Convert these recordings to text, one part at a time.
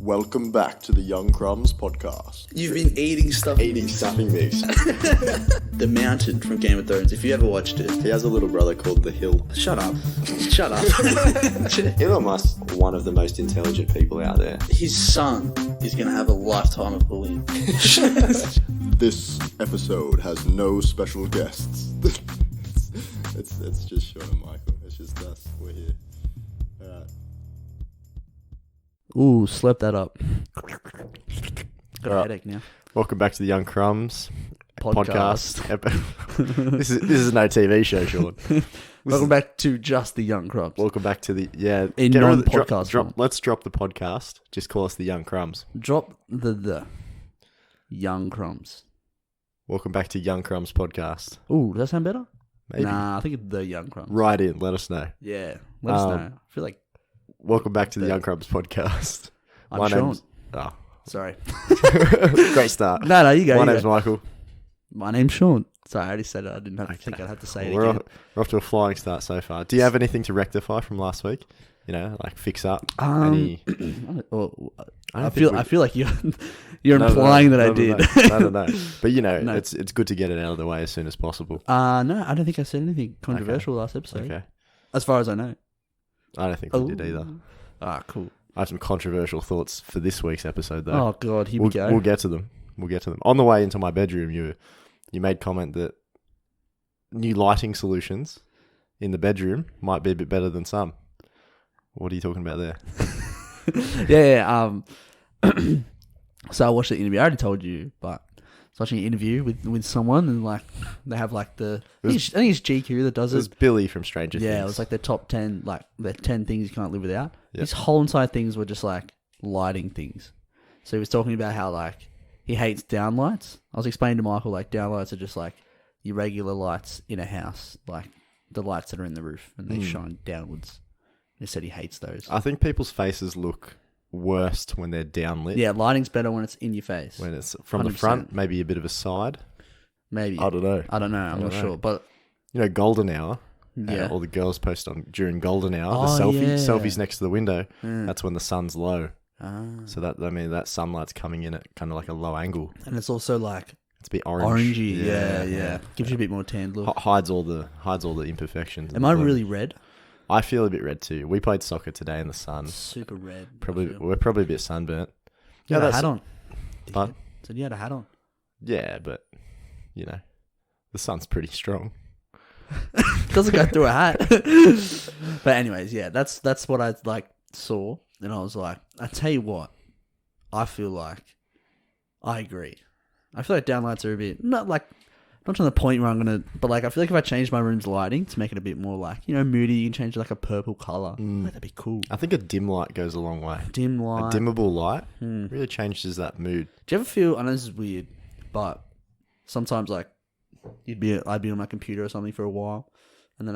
Welcome back to the Young Crumbs podcast. You've been eating stuff. Eating stuffing mix. The Mountain from Game of Thrones, if you ever watched it. He has a little brother called the Hill. Shut up. Shut up. Elon Musk, one of the most intelligent people out there. His son is going to have a lifetime of bullying. This episode has no special guests. it's just Sean and Michael. It's just us. We're here. Alright. Ooh, slap that up. Got a Alright. headache now. Welcome back to the Young Crumbs Podcast. this is no TV show, Sean. Welcome back to just the Young Crumbs. Welcome back to the In get rid of the- non-podcast form. Let's drop the podcast. Just call us the Young Crumbs. Drop the Young Crumbs. Welcome back to Young Crumbs podcast. Ooh, does that sound better? Maybe. Nah, I think it's the Young Crumbs. Write in. Let us know. Yeah, let us know. I feel like Welcome back to the Young Crumbs podcast. I'm Sean. Oh, Sorry. great start. No, you go. My you name's go. Michael. My name's Sean. Sorry, I already said it. I didn't think I'd have to say it We're again. off to a flying start so far. Do you have anything to rectify from last week? You know, like fix up any... I feel like you're implying that I did. No. But you know, No. it's good to get it out of the way as soon as possible. No, I don't think I said anything controversial last episode. Okay. As far as I know. I don't think we did either. Ah, cool. I have some controversial thoughts for this week's episode, though. Oh God, here we go. We'll get to them. On the way into my bedroom, you made comment that new lighting solutions in the bedroom might be a bit better than some. What are you talking about there? Yeah. So I watched the interview. I already told you, but I was watching an interview with someone, and like they have like I think it's GQ that does It was it. Billy from Stranger Things. Yeah, it was like the top 10, like the 10 things you can't live without. Yep. These whole entire things were just like lighting things. So he was talking about how like he hates downlights. I was explaining to Michael like downlights are just like your regular lights in a house, like the lights that are in the roof and they shine downwards. He said he hates those. I think people's faces look worst when they're downlit. Yeah, lighting's better when it's in your face. When it's from the 100%. front, maybe a bit of a side. Maybe. I don't know. I'm not sure. But You know, golden hour. yeah. All the girls post on during golden hour. Oh, the yeah. selfies next to the window. Mm. That's when the sun's low. Ah. So that sunlight's coming in at kind of like a low angle. And it's also like It's a bit orange. orangey. Yeah. Gives you a bit more tanned look. Hides all the imperfections. Am I really red? I feel a bit red too. We played soccer today in the sun. Super red. We're probably a bit sunburnt. You had a that's- hat on. But Said you had a hat on. yeah, but you know, the sun's pretty strong. Doesn't go through a hat. But anyways, yeah, that's what I like saw, and I was like, I tell you what, I feel like I agree. I feel like downlights are a bit not to the point where I'm gonna, but like I feel like if I change my room's lighting to make it a bit more like moody, you can change it like a purple color. Like, that'd be cool. I think a dim light goes a long way. Dim light. A dimmable light really changes that mood. Do you ever feel? I know this is weird, but sometimes like I'd be on my computer or something for a while, and then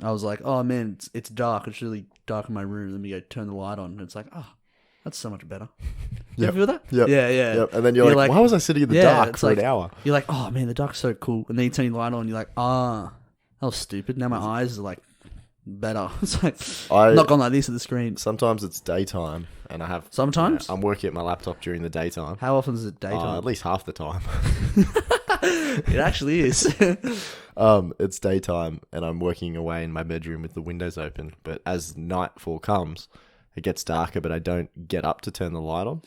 I was like, oh man, it's dark. It's really dark in my room. Let me go turn the light on, and it's like, oh, that's so much better. You ever feel that? Yep. Yeah. Yep. And then you're like, why was I sitting in the dark it's for like, an hour? You're like, oh man, the dark's so cool. And then you turn your light on, you're like, that was stupid. Now my eyes are like better. It's like, I'm not going like this at the screen. Sometimes it's daytime, and I have. Sometimes? I'm working at my laptop during the daytime. How often is it daytime? At least half the time. It actually is. It's daytime, and I'm working away in my bedroom with the windows open. But as nightfall comes, it gets darker, but I don't get up to turn the light on.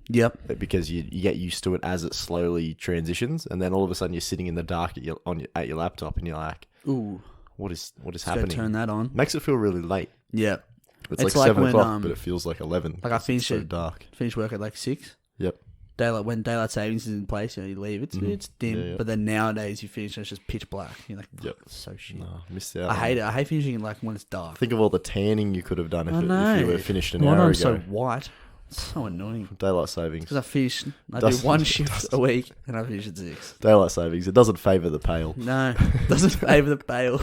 Yep. Because you get used to it as it slowly transitions, and then all of a sudden you're sitting in the dark at your laptop, and you're like, Ooh. what is Go happening? turn that on. Makes it feel really late. Yeah. It's It's like like 7 when, o'clock, but it feels like 11. Like I It's finish so it. dark. Finish work at like 6. Yep. When daylight savings is in place, you leave. It's dim. Yeah. But then nowadays you finish and it's just pitch black. You're like, Yep. so shit. No, missed out. I hate it. I hate finishing like when it's dark. Think of all the tanning you could have done if you were finished an Why hour I'm ago. so white. It's so annoying. Daylight savings. Because I do Doesn't- one shift a week and I finish at 6. Daylight savings. It doesn't favour the pale. No, it doesn't favour the pale.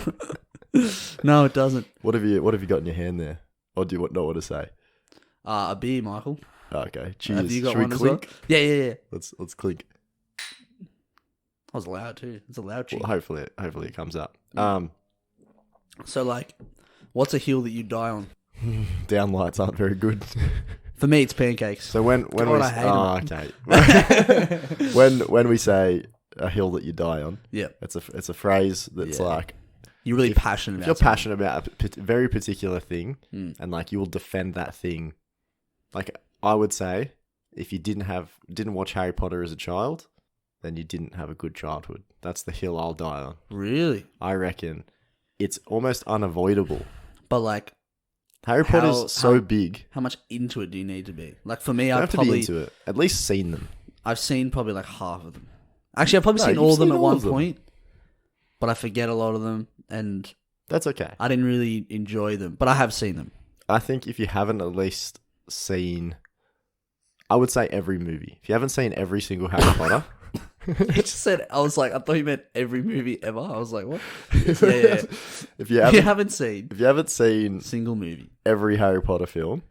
No, it doesn't. What have you got in your hand there? Or do you not want to say? A beer, Michael. Okay, cheers. Have you got Should we one as well? clink? Yeah. Let's clink. I was loud too. It's a loud cheek. Well, hopefully it comes up. So like, what's a hill that you die on? Downlights aren't very good. For me, it's Pancakes. So when God, we I hate okay. when we say a hill that you die on, Yeah. it's a phrase that's Yeah. like You're really passionate if about you're something. passionate about a very particular thing, Mm. and like you will defend that thing. Like I would say, if you didn't watch Harry Potter as a child, then you didn't have a good childhood. That's the hill I'll die on. Really? I reckon it's almost unavoidable. But like, Harry Potter's so how- big. how much into it do you need to be? Like for me, You don't I've have to be probably into it. At least seen them. I've seen probably like half of them. Actually, I've probably No, seen you've all of them seen at all one of them. point, but I forget a lot of them, and That's okay. I didn't really enjoy them. But I have seen them. I think if you haven't at least seen, I would say every movie. If you haven't seen every single Harry Potter, You just said, I was like, I thought you meant every movie ever. I was like, what? Yeah. if you You haven't, haven't seen if you haven't seen single movie. every Harry Potter film,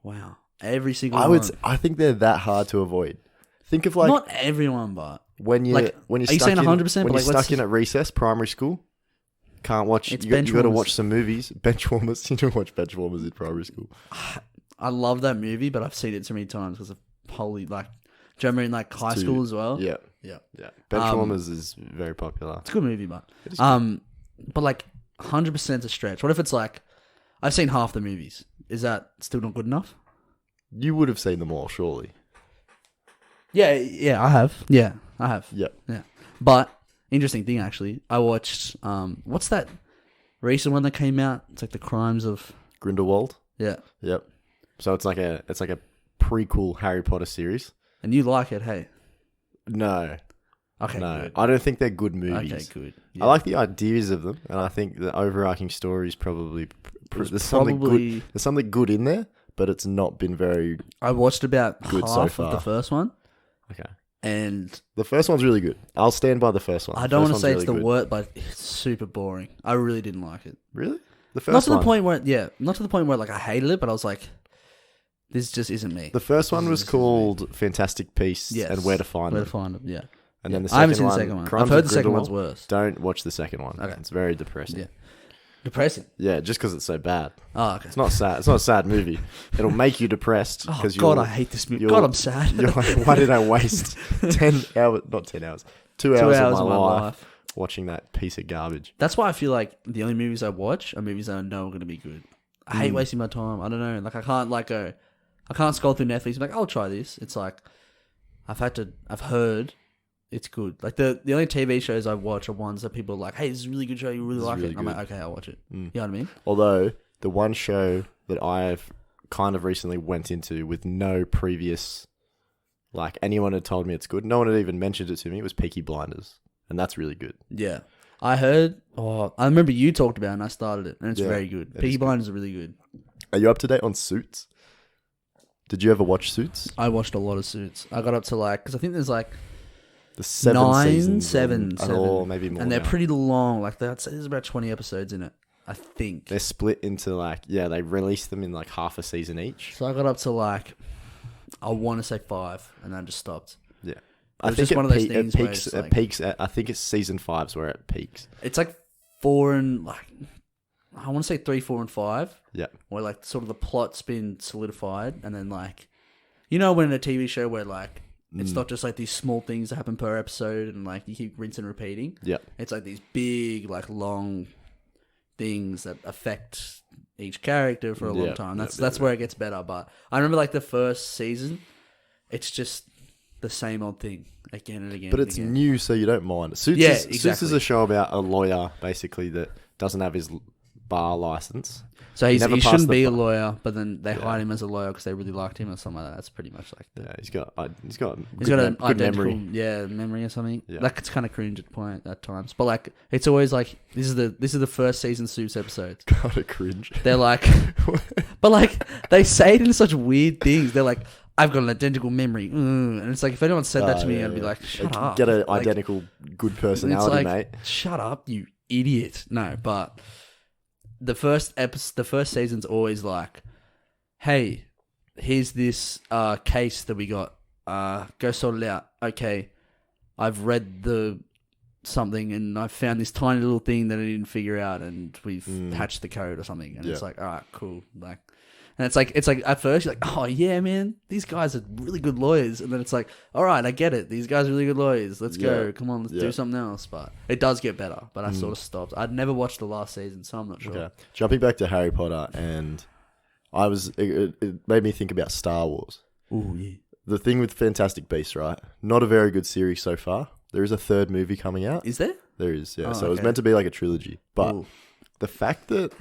Wow. Every single I one. I think they're that hard to avoid. Think of like Not everyone, but when you like, when you're are you stuck saying in 100%? when But, you're like, stuck let's in at recess, primary school. Can't watch. It's You got to Benchwarmers. watch some movies. Benchwarmers. You don't watch Benchwarmers in primary school. I love that movie, but I've seen it so many times because of holy, like, do you remember in like high too- school as well? Yeah, Yeah. yeah. Benchwarmers is very popular. It's a good movie, but It is but like 100% a stretch. What if it's like I've seen half the movies? Is that still not good enough? You would have seen them all, surely. Yeah, I have. Yeah, I have. Yep. Yeah, but interesting thing actually, I watched what's that recent one that came out? It's like the Crimes of Grindelwald. yeah, Yep. So it's like a prequel Harry Potter series. and you like it, hey? No, Okay, no, good. I don't think they're good movies. Okay, good. I like the ideas of them, and I think the overarching story is probably was there's something good. probably- There's something good in there, but it's not been very I watched about Good half so of the far. first one, okay. and The first one's really good. I'll stand by the first one. I The don't first want to say one's it's the really good. worst, but it's super boring. I really didn't like it. Really? The first Not to one. the point where, not to the point where like I hated it, but I was like, this just isn't me. The first one This was is- called Fantastic Beasts Yes. and Where to Find Where Them. to find them? Yeah. And then the I haven't second seen the one, second one. Crimes I've heard of the second one's Grindelwald. worse. Don't watch the second one. Okay. It's very depressing. Yeah. Depressing. Yeah, just because it's so bad. Oh, okay. It's not sad. It's not a sad movie. It'll make you depressed Oh because God, I hate this movie. you're- God, I'm sad. you're like, why did I waste 10 hours? Not 10 hours. 2 2 hours, hours of my life watching that piece of garbage. That's why I feel like the only movies I watch are movies that I know are going to be good. I hate Mm. wasting my time. I don't know. Like I can't I can't scroll through Netflix and be like, I'll try this. It's like I've heard it's good. Like the only TV shows I watch are ones that people are like, hey, this is a really good show. You really This is like really it. And I'm good. like, okay, I'll watch it. Mm. You know what I mean? Although the one show that I've kind of recently went into with no previous, like anyone had told me it's good, no one had even mentioned it to me, it was Peaky Blinders. And that's really good. Yeah. I heard, I remember you talked about it and I started it and it's Yeah, very good. it Peaky is good. Blinders is really good. Are you up to date on Suits? Did you ever watch Suits? I watched a lot of Suits. I got up to like, because I think there's like, The seven 9, seasons. 7, Or maybe more. and they're now. pretty long. Like there's about 20 episodes in it, I think. They're split into like, yeah, they release them in like half a season each. So I got up to like, I want to say 5, and then I just stopped. Yeah. It I was think just one of those it things where peaks, it's it like- peaks at, I think it's season 5's where it peaks. It's like 4 and like, I want to say 3, 4, and 5. Yeah. Where like sort of the plot's been solidified, and then like, you know, when in a TV show where like it's not just like these small things that happen per episode, and like you keep rinsing and repeating. Yeah. It's like these big, like long things that affect each character for a long Yeah, time. yeah, That's where it gets better. But I remember like the first season, it's just the same old thing again and again. But and it's again. new, so you don't mind. Suits, Yeah, Suits is exactly. a show about a lawyer, basically, that doesn't have his bar license. So He never he passed shouldn't the be a bar. lawyer, but then they Yeah. hide him as a lawyer because they really liked him or something like that. That's pretty much like Yeah, he's got an he's got an good identical memory. memory or something. Yeah. Like it's kind of cringe at times, but like it's always like this is the first season Suits episodes. Kind of cringe. They're like, but like they say it in such weird things. They're like, I've got an identical memory, and it's like if anyone said that to me, I'd be like, shut up. Get an Like, identical good it's personality, like, mate. shut up, you idiot. No, but the first season's always like, hey, here's this case that we got. Go sort it out. Okay, I've read the something and I found this tiny little thing that I didn't figure out, and we've hatched the code or something. And it's Yeah. like, all right, cool. Like, And it's like at first you're like, oh yeah, man, these guys are really good lawyers, and then it's like, all right, I get it. These guys are really good lawyers. Let's go. Come on, let's do something else. But it does get better. But I sort of stopped. I'd never watched the last season, so I'm not sure. Okay. Jumping back to Harry Potter, and it made me think about Star Wars. Ooh, yeah. The thing with Fantastic Beasts, right? Not a very good series so far. There is a third movie coming out. Is there? There is, yeah. Oh, so it was meant to be like a trilogy. But the fact that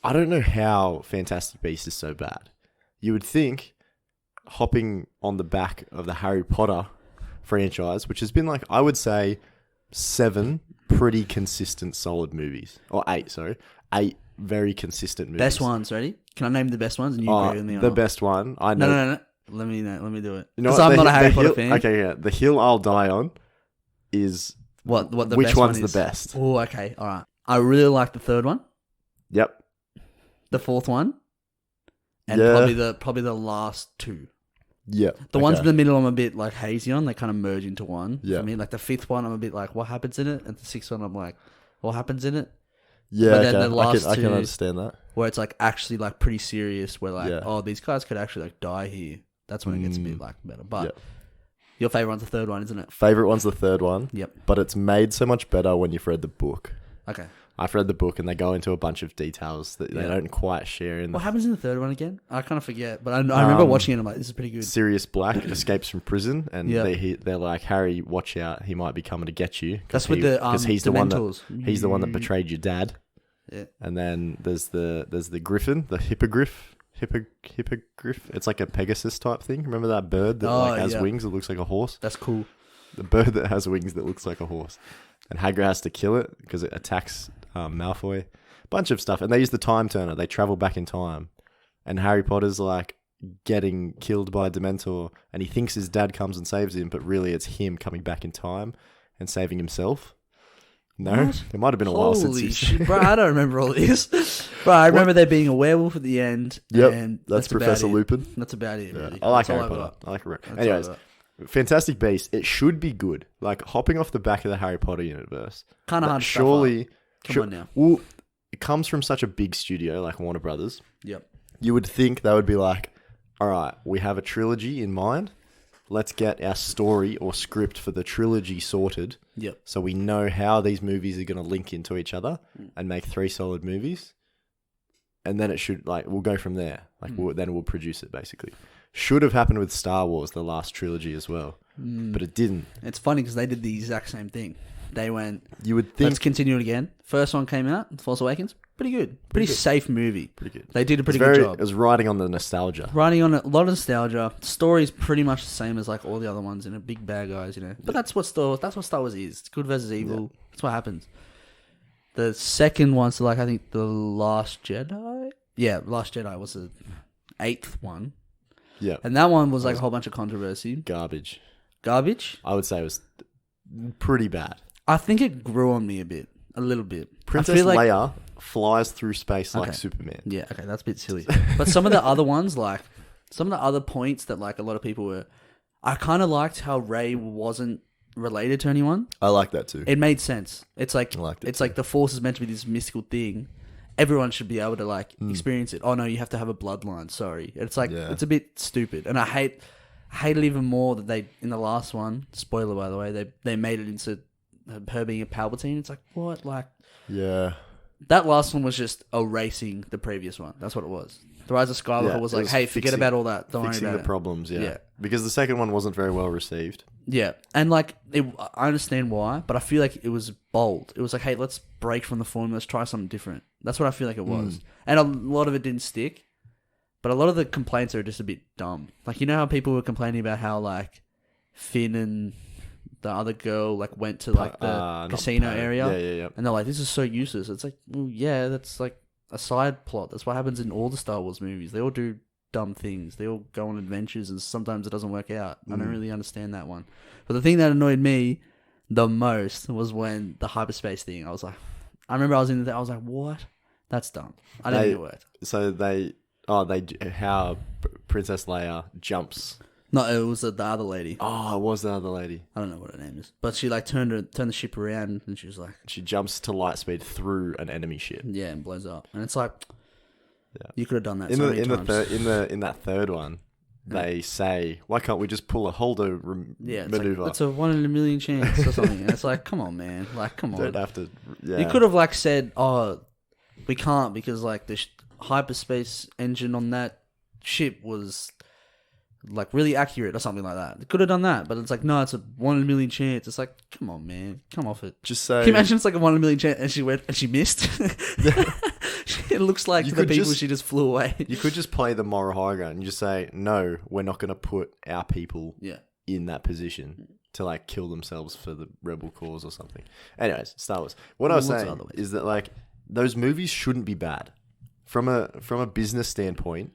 I don't know how Fantastic Beasts is so bad. You would think hopping on the back of the Harry Potter franchise, which has been like, I would say 7 pretty consistent solid movies. Or 8, sorry. 8 very consistent movies. Best ones, ready? Can I name the best ones and you agree with me on the best one? I know. No. Let me do it. You know Because what? I'm not a Harry Potter fan. Okay, yeah. The hill I'll die on is What the which best one's one is. the best. Oh, okay. All right. I really like the third one, Yep. the fourth one, and Yeah. probably the last 2. Yeah. The ones in the middle I'm a bit like hazy on. They kind of merge into one. Yeah. For me, like the 5th one I'm a bit like, what happens in it? And the 6th one I'm like, what happens in it? Yeah, But then okay. the last I can 2 understand that. where it's like actually like pretty serious. Where like, Yeah. oh, these guys could actually like die here. That's when it gets a bit like better. But Yeah. your favorite one's the third one, isn't it? Favorite one's the third one. Yep. But it's made so much better when you've read the book. Okay. I've read the book and they go into a bunch of details that they Yeah. don't quite share in the What happens in the third one again? I kind of forget, but I remember watching it. And I'm like, this is pretty good. Sirius Black escapes from prison and Yeah. they're like, Harry, watch out, he might be coming to get you. That's with the because he's the one Dementors. he's the one that betrayed your dad. Yeah. And then there's the griffin, the hippogriff. Hippogriff. It's like a Pegasus type thing. Remember that bird that has wings that looks like a horse? That's cool. The bird that has wings that looks like a horse. And Hagrid has to kill it because it attacks Malfoy. Bunch of stuff. And they use the time turner. They travel back in time. And Harry Potter's like getting killed by a Dementor. And he thinks his dad comes and saves him. But really it's him coming back in time and saving himself. No? What? It might have been a while since Holy you've shit, bro! I don't remember all this. Bro, I remember there being a werewolf at the end. Yep, and that's Professor about it. Lupin. That's about it. Yeah, Really. I like That's all Harry I've Potter. got. I like it. That's Anyways, all I've got. Fantastic Beasts. It should be good. Like hopping off the back of the Harry Potter universe. Kind of hard. Surely, To Come on now. Well, it comes from such a big studio like Warner Brothers. Yep. You would think they would be like, all right, we have a trilogy in mind. Let's get our story or script for the trilogy sorted. Yep. So we know how these movies are going to link into each other and make 3 solid movies. And then it should, we'll go from there. Then we'll produce it, basically. Should have happened with Star Wars, the last trilogy as well. But it didn't. It's funny because they did the exact same thing. They went, You would think... let's continue it again. First one came out, Force Awakens. Pretty good. Pretty safe movie. Pretty good. They did a pretty good job. It was riding on the nostalgia. Riding on a lot of nostalgia. The story's pretty much the same as like all the other ones, big bad guys, But that's what Star Wars is. It's good versus evil. Yeah. That's what happens. The second one, so I think The Last Jedi. Yeah, Last Jedi was the 8th one. Yeah. And that one was like a whole bunch of controversy. Garbage. Garbage? I would say it was pretty bad. I think it grew on me a little bit. Princess Leia flies through space like Superman. Yeah, okay, that's a bit silly. But some of the other ones, some of the other points that a lot of people were... I kind of liked how Rey wasn't related to anyone. I like that too. It made sense. It's like it's like the Force is meant to be this mystical thing. Everyone should be able to experience it. Oh no, you have to have a bloodline. Sorry, it's it's a bit stupid, and I hate it even more that they in the last one. Spoiler by the way, they made it into her being a Palpatine. It's like what Yeah. That last one was just erasing the previous one. That's what it was. The Rise of Skywalker was like, hey, forget about all that. Don't worry about it. Fixing the problems, yeah. Because the second one wasn't very well received. Yeah. And I understand why, but I feel like it was bold. It was like, hey, let's break from the formula. Let's try something different. That's what I feel like it was. And a lot of it didn't stick, but a lot of the complaints are just a bit dumb. Like, you know how people were complaining about how, Finn and the other girl, went to, the casino area? Yeah. And they're like, this is so useless. It's like, well, yeah, that's, a side plot. That's what happens in all the Star Wars movies. They all do dumb things. They all go on adventures, and sometimes it doesn't work out. I don't really understand that one. But the thing that annoyed me the most was when the hyperspace thing. I remember I was in there. I was like, what? That's dumb. I didn't think it worked. So how Princess Leia jumps. No, it was the other lady. Oh, it was the other lady. I don't know what her name is, but she turned the ship around, and she was like, she jumps to light speed through an enemy ship. Yeah, and blows up, and it's like, Yeah. You could have done that In so the many in times. in that third one, they say, "Why can't we just pull a holder it's maneuver? Like, it's a 1 in a million chance or something." And it's like, come on, man. Like, come on. Don't have to." Yeah. You could have like said, "Oh, we can't because like the hyperspace engine on that ship was like really accurate or something like that." They could have done that, but it's like, no, it's a 1 in a million chance. It's like, come on, man, come off it. Just say. Can you imagine it's like a 1 in a million chance and she went and she missed? It looks like You the could people just- she just flew away. You could just play the moral high ground and just say, "No, we're not going to put our people Yeah. in that position to like kill themselves for the rebel cause or something." Anyways, Star Wars. What I was What's saying other ways? is that like those movies shouldn't be bad. From a business standpoint,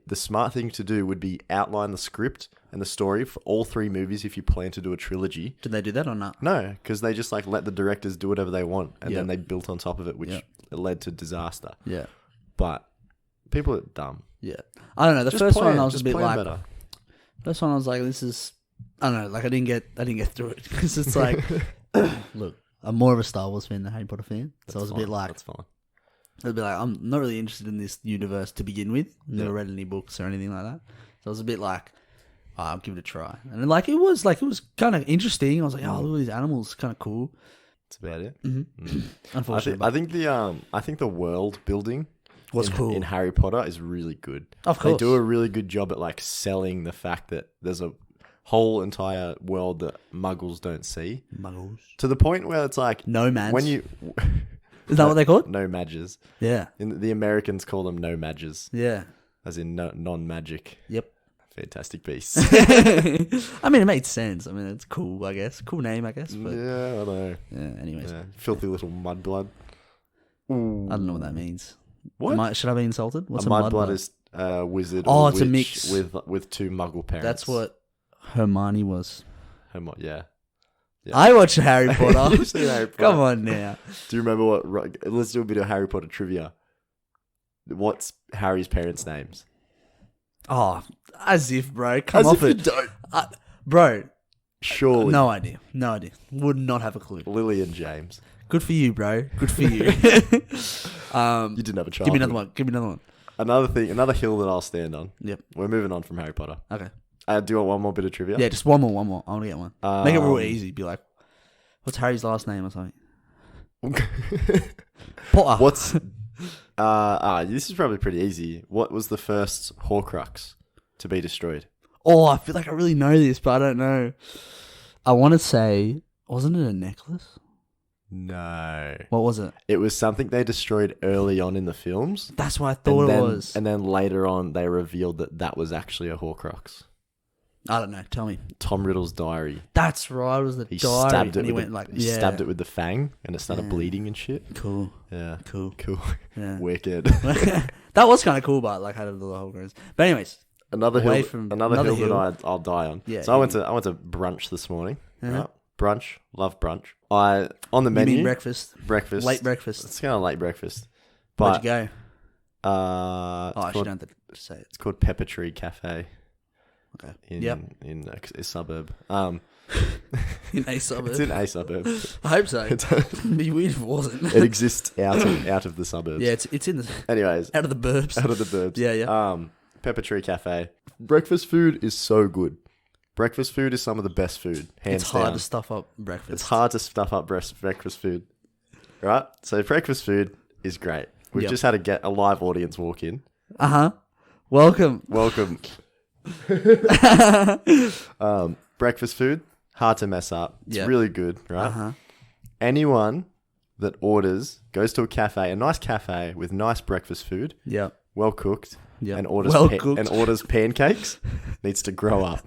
the smart thing to do would be outline the script and the story for all 3 movies if you plan to do a trilogy. Did they do that or not? No, because they just like let the directors do whatever they want, and Yep. then they built on top of it, which Yep. led to disaster. Yeah. But people are dumb. Yeah. I don't know. The Just first plan- one I was a just bit plan like, better. first one I was like, this is, I don't know, like I didn't get through it because it's like, look, I'm more of a Star Wars fan than a Harry Potter fan, so I was a bit like, That's fine. I'd be like, I'm not really interested in this universe to begin with. Never Yeah. read any books or anything like that, so I was a bit like, I'll give it a try. And then, like it was kind of interesting. I was like, oh, look at these animals, kind of cool. That's about it. Unfortunately, I think the world building was in, cool. in Harry Potter is really good. Of They course. do a really good job at like selling the fact that there's a whole entire world that Muggles don't see, Muggles. to the point where it's like Nomads. when you Is that what they're called? no mages. Yeah. The Americans call them no mages, Yeah. as in non-magic. Yep. Fantastic beast. I mean, it made sense. I mean, it's cool, I guess. Cool name, I guess. But Yeah, I don't know. yeah, anyways. Yeah. Filthy little mudblood. I don't know what that means. What? Should I be insulted? What's A a mudblood is a wizard Oh, or it's a witch mix. with 2 Muggle parents. That's what Hermione was. Yeah. Yeah. I watched Harry Potter. You've seen Harry Potter. Come on now. Do you remember what? Let's do a bit of Harry Potter trivia. What's Harry's parents' names? Oh, as if, bro. Come As off if you it. don't. Bro, Surely. no idea. No idea. Would not have a clue. Lily and James. Good for you, bro. Good for you. You didn't have a child. Give me another one. Give me another one. Another hill that I'll stand on. Yep. We're moving on from Harry Potter. Okay. Do you want one more bit of trivia? Yeah, just one more. I want to get one. Make it real Um, easy. Be like, what's Harry's last name or something? Potter. What's this is probably pretty easy. What was the first Horcrux to be destroyed? Oh, I feel like I really know this, but I don't know. I want to say, wasn't it a necklace? No. What was it? It was something they destroyed early on in the films. That's what I thought and it then, was. And then later on, they revealed that was actually a Horcrux. I don't know. Tell me. Tom Riddle's diary. That's right. It was the He diary. stabbed it. And he With went the, like, he yeah. stabbed it with the fang, and it started Yeah. bleeding and shit. Cool. Yeah, Cool. cool, Yeah. wicked. That was kind of cool, but like, how did the whole goes? But anyways, another Away hill. from- Another another hill, hill. that I'll die on. Yeah, So I went yeah. to brunch this morning. Uh-huh. Right? Brunch, love brunch. On the you menu. mean breakfast? breakfast. Late breakfast. It's kind of late breakfast. Where'd But you go? Oh, Oh, I it's, should called, have to say it. it's called Pepper Tree Cafe Okay. in Yep. in a suburb. In a suburb. It's in a suburb. I hope so. It It'd be weird if it wasn't. exists out of the suburbs. Yeah, it's in the Anyways, out of the burbs. out of the burbs. Yeah, yeah. Pepper Tree Cafe. Breakfast food is so good. Breakfast food is some of the best food, hands It's hard down. to stuff up breakfast. It's hard to stuff up breakfast food. Right? So breakfast food is great. We've Yep. just had a live audience walk in. Welcome. Welcome. Breakfast food, hard to mess up. It's Yep. really good, right? Anyone that goes to a cafe, a nice cafe with nice breakfast food, Yep. well cooked, Yep. and orders Well cooked. and orders pancakes, needs to grow up.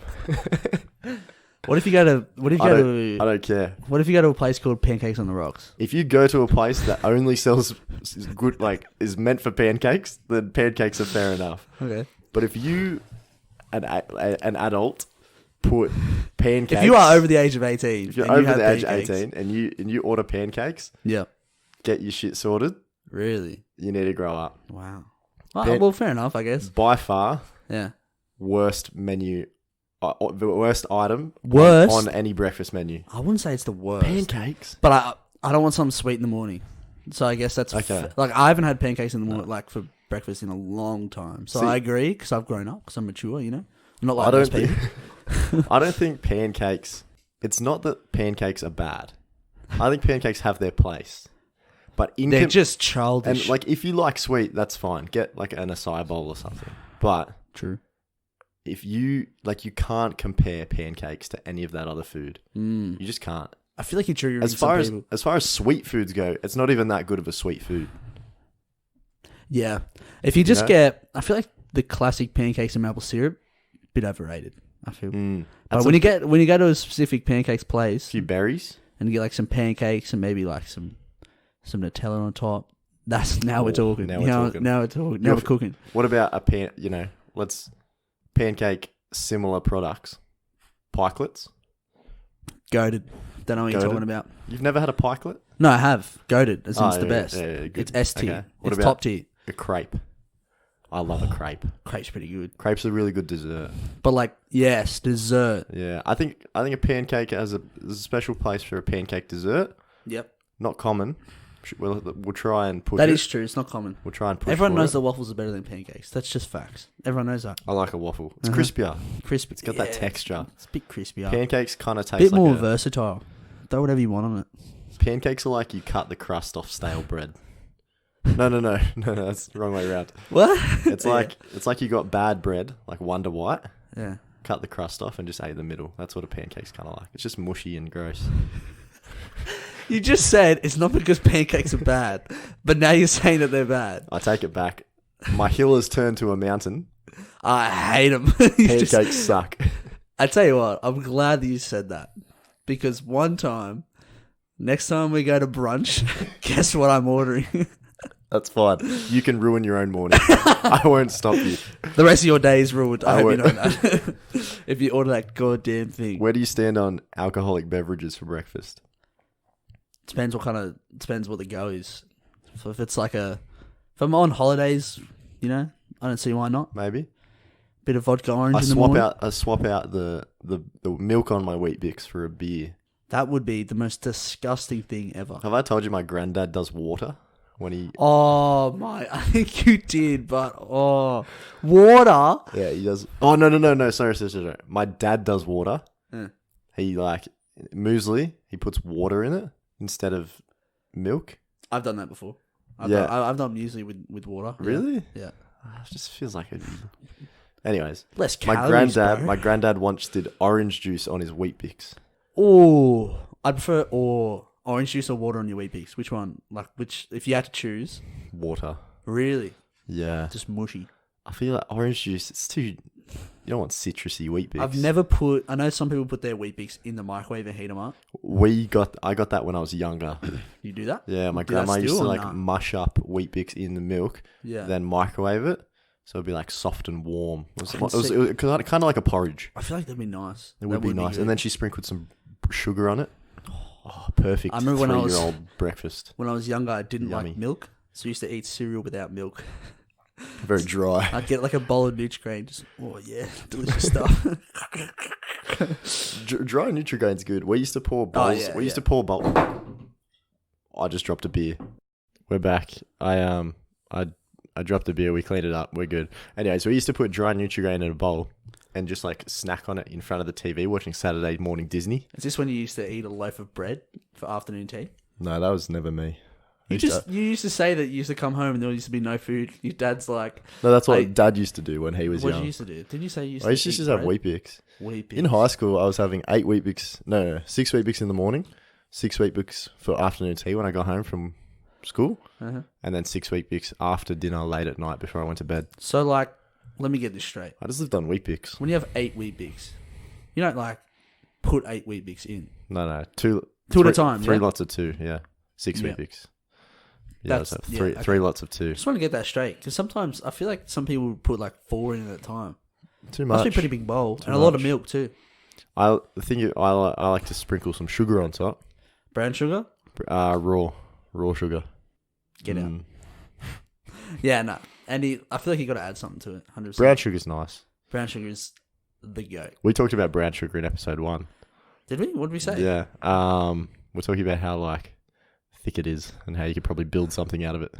What if you go to I don't care. what if you go to a place called Pancakes on the Rocks? If you go to a place that only sells good, like is meant for pancakes, then pancakes are fair enough. Okay. But if you, an adult, put pancakes. If you are over the age of 18, if you're and you over have the age of pancakes- 18 and you order pancakes, Yeah. get your shit sorted. Really? You need to grow up. Wow. Well, fair enough, I guess. By far, Yeah. worst menu, the worst item Worst? on any breakfast menu. I wouldn't say it's the worst. Pancakes. But I don't want something sweet in the morning. So I guess that's Okay. like I haven't had pancakes in the morning like for breakfast in a long time. So See- I agree because I've grown up, because I'm mature, you know? I'm not like I those don't people. think. I don't think pancakes. It's not that pancakes are bad. I think pancakes have their place, but They're just childish. and like if you like sweet, that's fine. Get like an acai bowl or something. But True. if you like, you can't compare pancakes to any of that other food. Mm. You just can't. I feel like you're triggering As far some people. as far as sweet foods go, it's not even that good of a sweet food. Yeah. If you just know? get... I feel like the classic pancakes and maple syrup, bit overrated, I feel. Mm. But That's when you go to a specific pancakes place... few berries. and you get like some pancakes and maybe like some Nutella on top. That's now we're talking. now we're talking. Now we're talking. Now we're cooking. What about a let's pancake similar products. Pikelets. Goated. Don't know what you're Goated? talking about. You've never had a pikelet? No, I have. Goated. As in it's the yeah, best. yeah, good. It's S tier. Okay. What It's about top tier. a crepe? I love a crepe. Crepe's pretty good. Crepe's a really good dessert. But like, yes, dessert. Yeah, I think a pancake has there's a special place for a pancake dessert. Yep. Not common. We'll try and push That it. is true. It's not common. We'll try and push Everyone for knows it. that waffles are better than pancakes. That's just facts. Everyone knows that. I like a waffle. It's Uh-huh. crispier. Crisp. It's got that texture. It's a bit crispier. Pancakes kind of taste bit like more a... versatile. Throw whatever you want on it. Pancakes are like you cut the crust off stale bread. No, that's the wrong way around. What? It's like you got bad bread, like Wonder White, Yeah. cut the crust off and just ate the middle. That's what a pancake's kind of like. It's just mushy and gross. You just said it's not because pancakes are bad, but now you're saying that they're bad. I take it back. My hill has turned to a mountain. I hate them. Pancakes suck. I tell you what, I'm glad that you said that, because one time, next time we go to brunch, guess what I'm ordering? That's fine. You can ruin your own morning. I won't stop you. The rest of your day is ruined. I hope you know won't. that. If you order that goddamn thing. Where do you stand on alcoholic beverages for breakfast? Depends what the go is. So if it's like if I'm on holidays, you know, I don't see why not. Maybe. Bit of vodka orange I in the morning. swap out the milk on my Wheat Bix for a beer. That would be the most disgusting thing ever. Have I told you my granddad does water when he? Oh my! I think you did, but water. Yeah, he does. Oh no! Sorry. My dad does water. Yeah. He like muesli. He puts water in it instead of milk. I've done that before. I've done muesli with water. Really? Yeah. It just feels like it. Anyways, Less my calories, bro. granddad once did orange juice on his Wheat Bix. Oh, I'd prefer orange juice or water on your Wheat Bix. Which one? Like which? If you had to choose, Water. really, Yeah. just mushy. I feel like orange juice. It's too. You don't want citrusy Wheat Bix. I've never put. I know some people put their Wheat Bix in the microwave and heat them up. I got that when I was younger. You do that? Yeah, my Do that grandma used to still or like nah? mush up Wheat Bix in the milk, Yeah. then microwave it, so it'd be like soft and warm. It I was can kind of like a porridge. I feel like that'd be nice. It would be nice. good. And then she sprinkled some sugar on it. Oh, perfect. I remember when I was- 3-year-old breakfast. When I was younger, I didn't Yummy. like milk, so I used to eat cereal without milk. Very dry. I'd get like a bowl of Nutri-Grain, just delicious stuff. Dry Nutrigrain's good. We used to pour bowls. yeah, we used yeah. to pour bowls. I just dropped a beer. We're back. I dropped a beer. We cleaned it up. We're good. Anyway, so we used to put dry Nutrigrain in a bowl and just like snack on it in front of the TV watching Saturday morning Disney. Is this when you used to eat a loaf of bread for afternoon tea? No, that was never me. You used to say that you used to come home and there used to be no food. Your dad's like, No, that's what I- Dad used to do when he was what young. did you used to do? Did you say you used I to used to eat just have bread? Wheat Bix. Wheat Bix. In high school, I was having 6 Wheat Bix in the morning, 6 Wheat Bix for afternoon tea when I got home from school, Uh-huh. and then 6 Wheat Bix after dinner late at night before I went to bed. So like, let me get this straight. I just lived on Wheat Bix. When you have 8 Wheat Bix, you don't like put 8 Wheat Bix in. No, Two three, at a time, Three yeah? lots of 2, yeah. 6 Yeah. Wheat Bix. Yeah, That's- so yeah, three, okay. 3 lots of 2. Just want to get that straight because sometimes I feel like some people put like 4 in at a time. Too Must much. be a pretty big bowl Too and a lot of much. milk too. I like to sprinkle some sugar on top. Brown sugar, Raw sugar. get out. Mm. Yeah, no. And I feel like you got to add something to it. 100%. Brown sugar's nice. Brown sugar is the goat. We talked about brown sugar in episode 1. Did we? What did we say? Yeah. We're talking about how like thick it is and how you could probably build something out of it.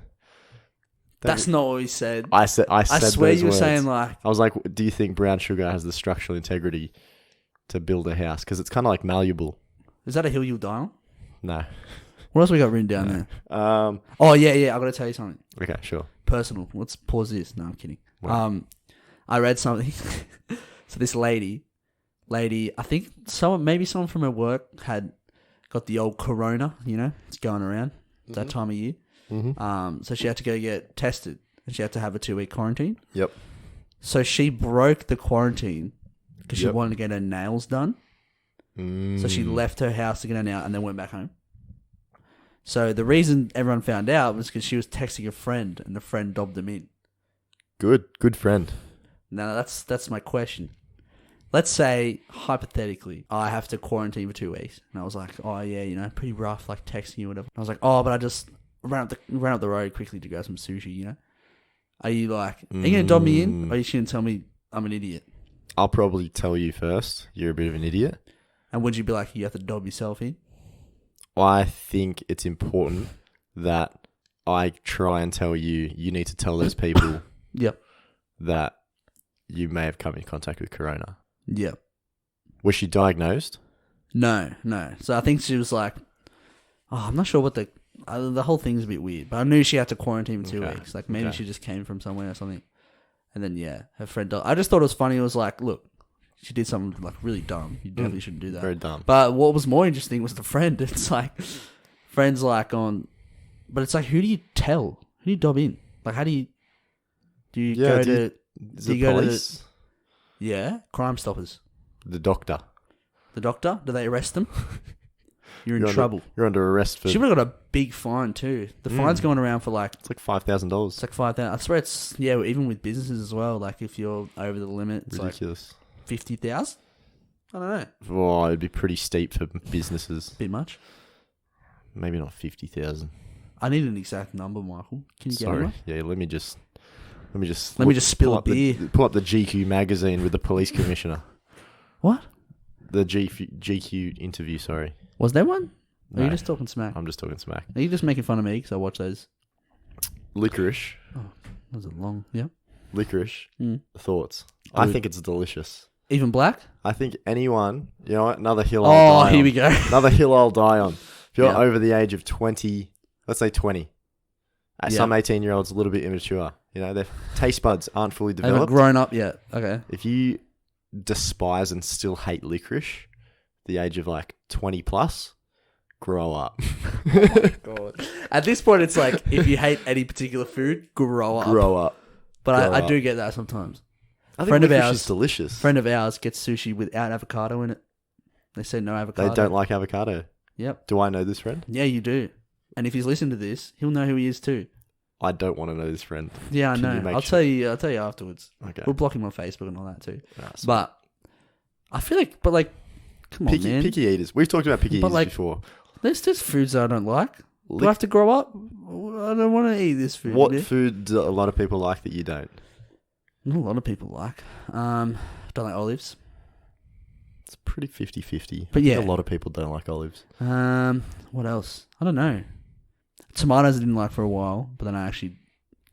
That's not what we said. I said I swear those you were words. saying like, I was like, do you think brown sugar has the structural integrity to build a house? Because it's kind of like malleable. is that a hill you'll die on? No. What else we got written down there? Oh yeah. I got to tell you something Okay, sure. personal. Let's pause this. No, I'm kidding. What? I read something. So this lady, I think maybe someone from her work had got the old corona. You know, it's going around that time of year. Mm-hmm. So she had to go get tested, and she had to have a 2-week quarantine. Yep. So she broke the quarantine because she Yep. wanted to get her nails done. So she Mm. left her house to get her nails and then went back home. So the reason everyone found out was because she was texting a friend, and the friend dobbed them in. Good friend. Now that's my question. Let's say hypothetically I have to quarantine for 2 weeks, and I was like, oh yeah, you know, pretty rough, like texting you or whatever. I was like, oh, but I just ran up the road quickly to grab some sushi. You know, are you like, are you gonna dob me in, or are you just gonna tell me I'm an idiot? I'll probably tell you first. You're a bit of an idiot. And would you be like, you have to dob yourself in? I think it's important that I try and tell you. You need to tell those people Yep. that you may have come in contact with corona. Yep. Was she diagnosed? No. So I think she was like, oh, I'm not sure what the whole thing's a bit weird, but I knew she had to quarantine for 2 Okay. weeks. Like maybe Okay. she just came from somewhere or something. And then yeah, her friend died. I just thought it was funny. It was like, look, she did something like really dumb. You definitely shouldn't do that. Very dumb. But what was more interesting was the friend. It's like, friends like on, but it's like, who do you tell? Who do you dob in? Like, how do you go to? Is do it you go to police? Yeah, Crime Stoppers. The doctor. The doctor? Do they arrest them? You're in You're trouble. You're under arrest for. She would have got a big fine too. The fine's going around for like, It's like $5,000. it's like 5,000. I swear it's, yeah, even with businesses as well. Like if you're over the limit, it's Ridiculous. like 50,000. I don't know. Oh, it'd be pretty steep for businesses. Bit much. Maybe not 50,000. I need an exact number, Michael. Can you get Sorry. one? Yeah, let me just spill pull a up beer. pull up the GQ magazine with the police commissioner. What? The GQ interview. Sorry, Was there one? Or are No. you just talking smack? I'm just talking smack. Are you just making fun of me because I watch those? Licorice. That was a long, yeah. Licorice. Mm. Thoughts. I Good. think it's delicious. Even black? I think anyone, you know what? Another hill Oh, I'll die here on. we go. Another hill I'll die on. If you're Yeah. over the age of 20, let's say 20, Yeah. some 18-year-olds a little bit immature. You know, their taste buds aren't fully They haven't developed. grown up yet. Okay. If you despise and still hate licorice, the age of like 20 plus, grow up. God. At this point, it's like, if you hate any particular food, grow up. Grow up. But grow I up. do get that sometimes. I think Friend of licorice ours- is delicious. Friend of ours gets sushi without avocado in it. They say no They avocado. don't like avocado. Yep. Do I know this friend? Yeah, you do. And if he's listening to this, he'll know who he is too. I don't want to know this friend. Yeah, I Can you know. make I'll sure- tell you afterwards. Okay. We'll block him on Facebook and all that too. Right, so But I feel like, come on, man. picky eaters. We've talked about picky But, eaters like, before. There's just foods that I don't like. Do I have to grow up? I don't want to eat this food. What man. food do a lot of people like that you don't? Not a lot of people like. Don't like olives. It's pretty 50-50. But I think yeah. a lot of people don't like olives. What else? I don't know. Tomatoes I didn't like for a while, but then I actually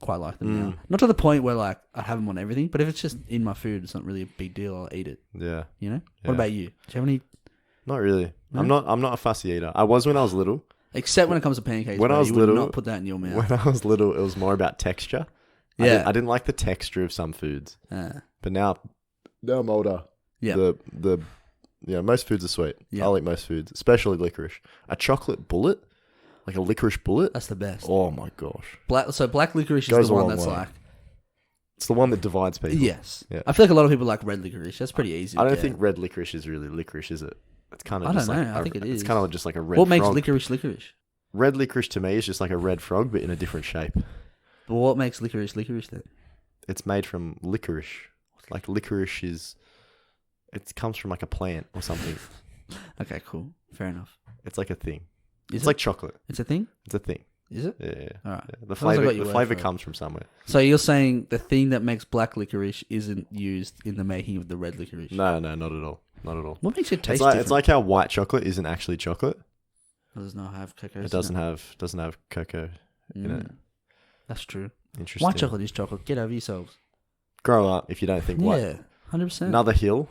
quite like them now. Not to the point where like I have them on everything, but if it's just in my food, it's not really a big deal. I'll eat it. Yeah. You know. Yeah. What about you? Do you have any? Not really. No? I'm not a fussy eater. I was when I was little. Except when it comes to pancakes. When bro, I was you would little- not put that in your mouth. When I was little, it was more about texture. Yeah. I didn't like the texture of some foods. But now I'm older. Yeah. Most foods are sweet. Yeah. I'll eat most foods, especially licorice. A chocolate bullet, like a licorice bullet. That's the best. Oh my gosh. Black licorice Goes is the a one long that's way. like. It's the one that divides people. Yes. Yeah. I feel like a lot of people like red licorice. That's pretty easy. I to don't get. think red licorice is really licorice, is it? It's kind of I just don't like know. I think it It's is. kind of just like a red What makes frog. licorice? Red licorice to me is just like a red frog, but in a different shape. But what makes licorice then? It's made from licorice. Like licorice is, it comes from like a plant or something. Okay, cool. Fair enough. It's like a thing. Is It's it? like chocolate. It's a thing? It's a thing. Is it? Yeah. All right. Yeah. The As long as I flavor, got your the word flavor for it. comes from somewhere. So you're saying the thing that makes black licorice isn't used in the making of the red licorice? No, not at all. Not at all. What makes it taste It's like, different? it's like how white chocolate isn't actually chocolate. It does not have cocoa. It doesn't have cocoa in it. That's true. Interesting. White chocolate is chocolate. Get over yourselves. Grow up if you don't think white. Yeah, 100%. Another hill.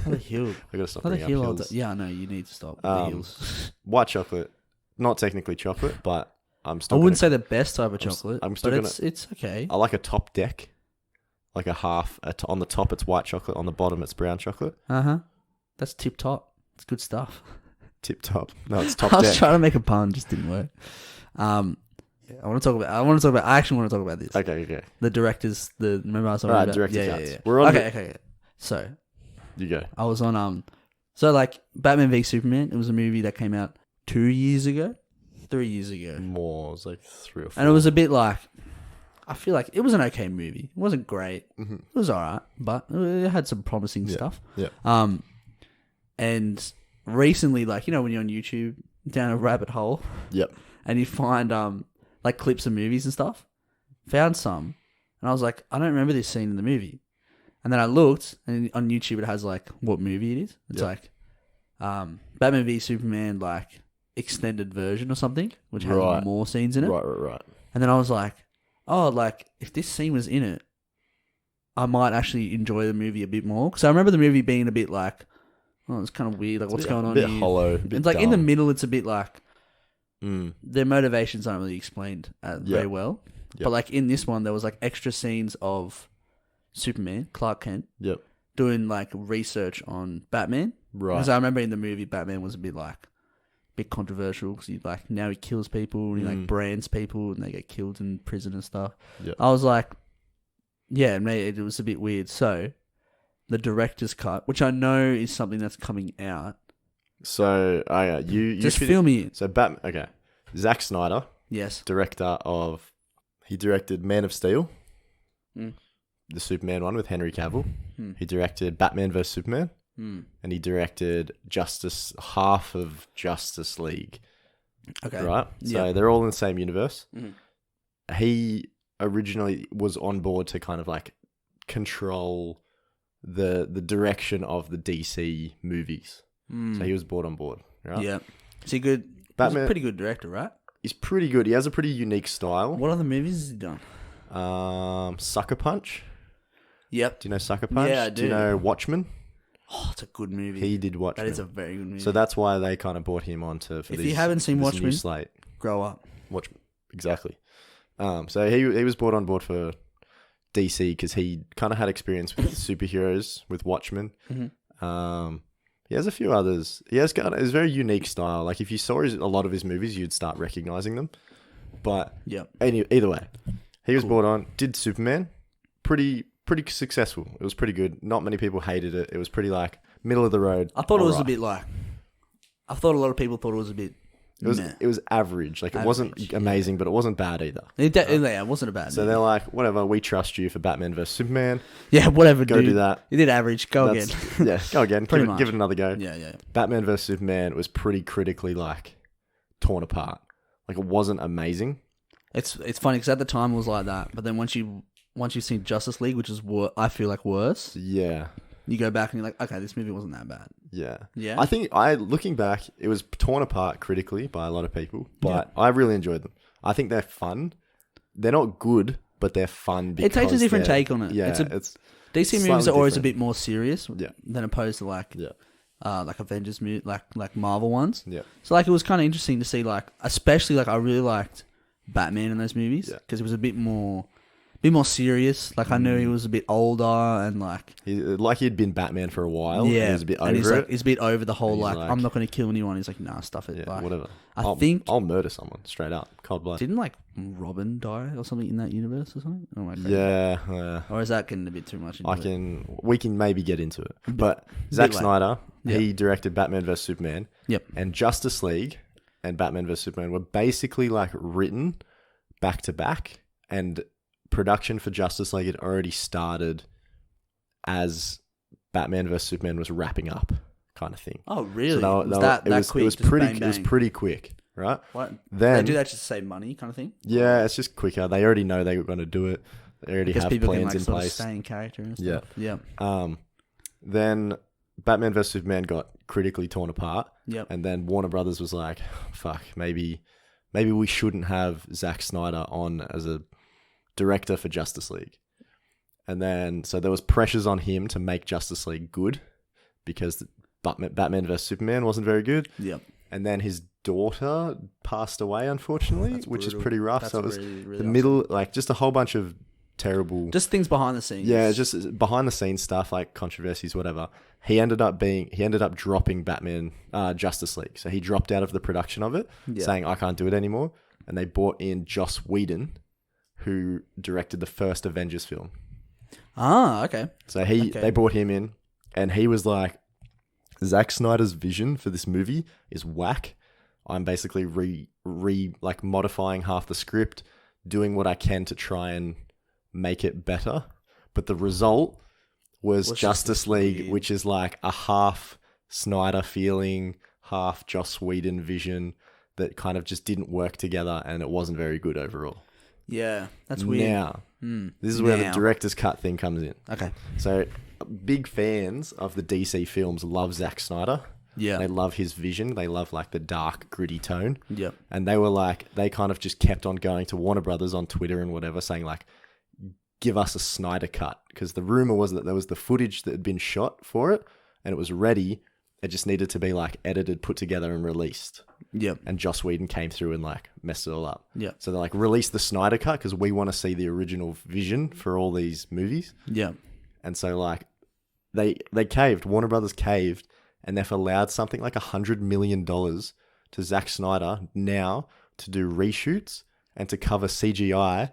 Another hill. I gotta stop Another bringing up hill. hills. Yeah, I know. You need to stop with the hills. White chocolate, not technically chocolate, but I'm I still. wouldn't say the best type of chocolate. I'm still but gonna- it's okay. I like a top deck, like a half. On the top it's white chocolate. On the bottom it's brown chocolate. That's tip top. It's good stuff. Tip top. No, it's top I was deck. trying to make a pun, just didn't work. Yeah, I actually want to talk about this. Okay. The directors. Remember I was talking Right, about director yeah. cuts. We're on Okay. So You go. I was on So like Batman v Superman. It was a movie that came out 3 years ago. More. It was like 3 or 4. And it was a bit like, I feel like it was an okay movie. It wasn't great. Mm-hmm. It was alright, but it had some promising stuff. Yeah. And recently, like, you know, when you're on YouTube down a rabbit hole, Yep. and you find like clips of movies and stuff, found some, and I was like, I don't remember this scene in the movie. And then I looked, and on YouTube it has like what movie it is. It's like Batman v Superman, like extended version or something, which has more scenes in it. Right. And then I was like, oh, like if this scene was in it, I might actually enjoy the movie a bit more. Because I remember the movie being a bit like, oh, it's kind of weird. Like, what's going on here? A here? bit hollow. It's like in the middle, it's a bit like Mm. their motivations aren't really explained very well. Yep. But like in this one, there was like extra scenes of Superman, Clark Kent, Yep. doing like research on Batman. Right. Because I remember in the movie, Batman was a bit controversial because now he kills people and he like brands people and they get killed in prison and stuff. Yep. I was like, yeah, it was a bit weird. So the director's cut, which I know is something that's coming out. So, you Just fill me in. So, okay. Zack Snyder, Yes. he directed Man of Steel, Mm. the Superman one with Henry Cavill. Mm. He directed Batman vs Superman, Mm. and he directed half of Justice League. Okay. Right? So they're all in the same universe. Mhm. He originally was on board to kind of like control the direction of the DC movies. Mm. So he was brought on board, right? Yeah. Is he good? He's Batman- a pretty good director, right? He's pretty good. He has a pretty unique style. What other movies has he done? Sucker Punch. Yep. Do you know Sucker Punch? Yeah, I Do you do. know Watchmen? Oh, it's a good movie. He did Watchmen. That is a very good movie. So that's why they kind of brought him on for if you haven't seen this new Watchmen, slate. grow up. Watchmen. Exactly. So he was brought on board for DC because he kind of had experience with superheroes with Watchmen. Mhm. He has a few others. He has got his very unique style. Like if you saw a lot of his movies, you'd start recognizing them. But Yep. either way, he was brought on. Did Superman? Pretty successful. It was pretty good. Not many people hated it. It was pretty like middle of the road. I thought it was a alright. bit like. I thought a lot of people thought it was a bit. It was average. Like it wasn't Average, amazing, but it wasn't bad either. It wasn't a bad So movie. they're like, whatever, we trust you for Batman vs Superman. Yeah, whatever, Go dude. do that. You did average. Go again. Yeah, go again. Pretty Give it much. another go. Yeah. Batman vs Superman was pretty critically like torn apart. Like it wasn't amazing. It's funny because at the time it was like that, but then once you've seen Justice League, which is I feel like worse, Yeah. you go back and you're like, okay, this movie wasn't that bad. Yeah. Yeah. I think looking back, it was torn apart critically by a lot of people, but I really enjoyed them. I think they're fun. They're not good, but they're fun because It takes a different they're- take on it. Yeah, it's DC slightly movies are always different. a bit more serious Yeah. than opposed to like Yeah. like Avengers like Marvel ones. Yeah. So like it was kind of interesting to see like, especially like I really liked Batman in those movies because it was a bit more serious. Like I knew he was a bit older and like he'd been Batman for a while. yeah, He was a bit and over it. he's a bit over the whole And he's like, like- I'm not going to kill anyone. He's like, nah, stuff it. Yeah, like, whatever. I think I'll murder someone straight up, cold blood. didn't like Robin die or something in that universe or something? Oh my god. Yeah, Or is that getting a bit too much? Into it? we can maybe get into it. But Zack late. Snyder, Yeah. he directed Batman vs Superman. Yep. And Justice League and Batman vs Superman were basically like written back to back, and production for Justice League had already started as Batman vs Superman was wrapping up, kind of thing. Oh really? So Was that quick? It was Just pretty. bang, It was bang? pretty quick, right? What? Then They do that just to save money, kind of thing. yeah, it's just quicker. They already know they were going to do it. They already Because have people can plans like in sort of place. stay in character and Yeah. stuff. Yeah. Then Batman vs Superman got critically torn apart, Yep. and then Warner Brothers was like, "Fuck, maybe we shouldn't have Zack Snyder on as a director for Justice League. And then, so there was pressures on him to make Justice League good because Batman vs Superman wasn't very good. Yep. And then his daughter passed away, unfortunately, That's which is brutal. pretty rough. That's so it was really, really the middle, like just a whole bunch of terrible, just things behind the scenes. yeah, just behind the scenes stuff like controversies, whatever. He ended up dropping Batman, Justice League. So he dropped out of the production of it, saying I can't do it anymore. And they brought in Joss Whedon, who directed the first Avengers film. Ah, okay. So they brought him in, and he was like, Zack Snyder's vision for this movie is whack. I'm basically like modifying half the script, doing what I can to try and make it better. But the result was Justice League, weird. Which is like a half Snyder feeling, half Joss Whedon vision that kind of just didn't work together, and it wasn't very good overall. Yeah, that's weird. Now, this is where the director's cut thing comes in. Okay. So, big fans of the DC films love Zack Snyder. Yeah. They love his vision. They love like the dark, gritty tone. Yeah. And they kind of just kept on going to Warner Brothers on Twitter and whatever, saying like, give us a Snyder cut. Because the rumor was that there was the footage that had been shot for it and it was ready. It just needed to be like edited, put together and released. Yep. And Joss Whedon came through and like messed it all up. Yeah. So they're like, release the Snyder cut because we want to see the original vision for all these movies. Yeah. And so like they caved, Warner Brothers caved, and they've allowed something like $100 million to Zack Snyder now to do reshoots and to cover CGI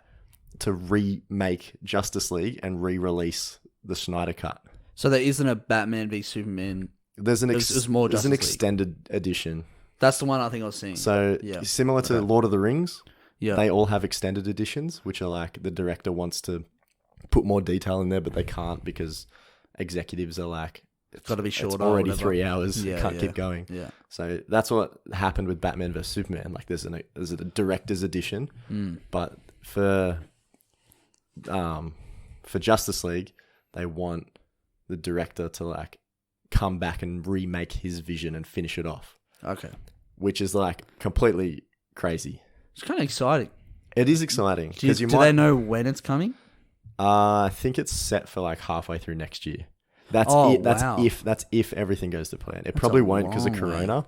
to remake Justice League and re-release the Snyder cut. So there isn't a Batman v Superman. There's an Justice League. extended edition. That's the one I think I was seeing. So similar to Lord of the Rings, yeah, they all have extended editions, which are like the director wants to put more detail in there, but they can't because executives are like, it's got to be shorter. It's already 3 hours. Yeah, can't keep going. Yeah. So that's what happened with Batman vs Superman. Like there's a director's edition, but for Justice League, they want the director to like come back and remake his vision and finish it off. Okay. Which is like completely crazy. It's kind of exciting. It is exciting because do they know when it's coming? I think it's set for like halfway through next year. That's if everything goes to plan. It probably won't because of Corona.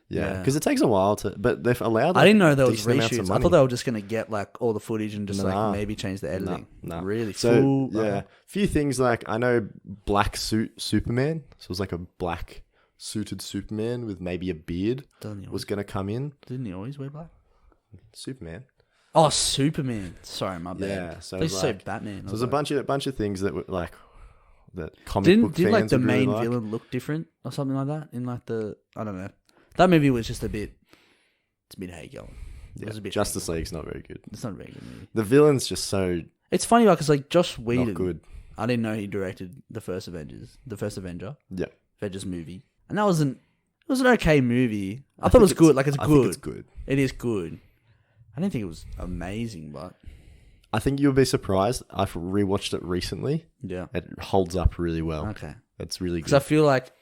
Yeah, because it takes a while to. But they've allowed. Like, I didn't know there was reshoots. I thought they were just going to get like all the footage and just like maybe change the editing. No. Really? So yeah, few things like I know black suit Superman. So it was like a black suited Superman with maybe a beard was going to come in. Didn't he always wear black? Superman. Oh, Superman. Sorry, my bad. Yeah, so they say like, Batman. So there's a bunch of things that were like that comic book fans did like the main really villain look different or something like that in like the I don't know. That movie was just it's a bit hazy going. Yeah, Justice League's not very good. It's not a very good movie. The villain's just so. It's funny because like Joss Whedon, not good. I didn't know he directed the first Avenger. Yeah, Avengers movie, and it was an okay movie. I thought it was good. Like it's good. I think it's good. It is good. I didn't think it was amazing, but I think you'll be surprised. I've rewatched it recently. Yeah, it holds up really well. Okay, it's really good. Because I feel like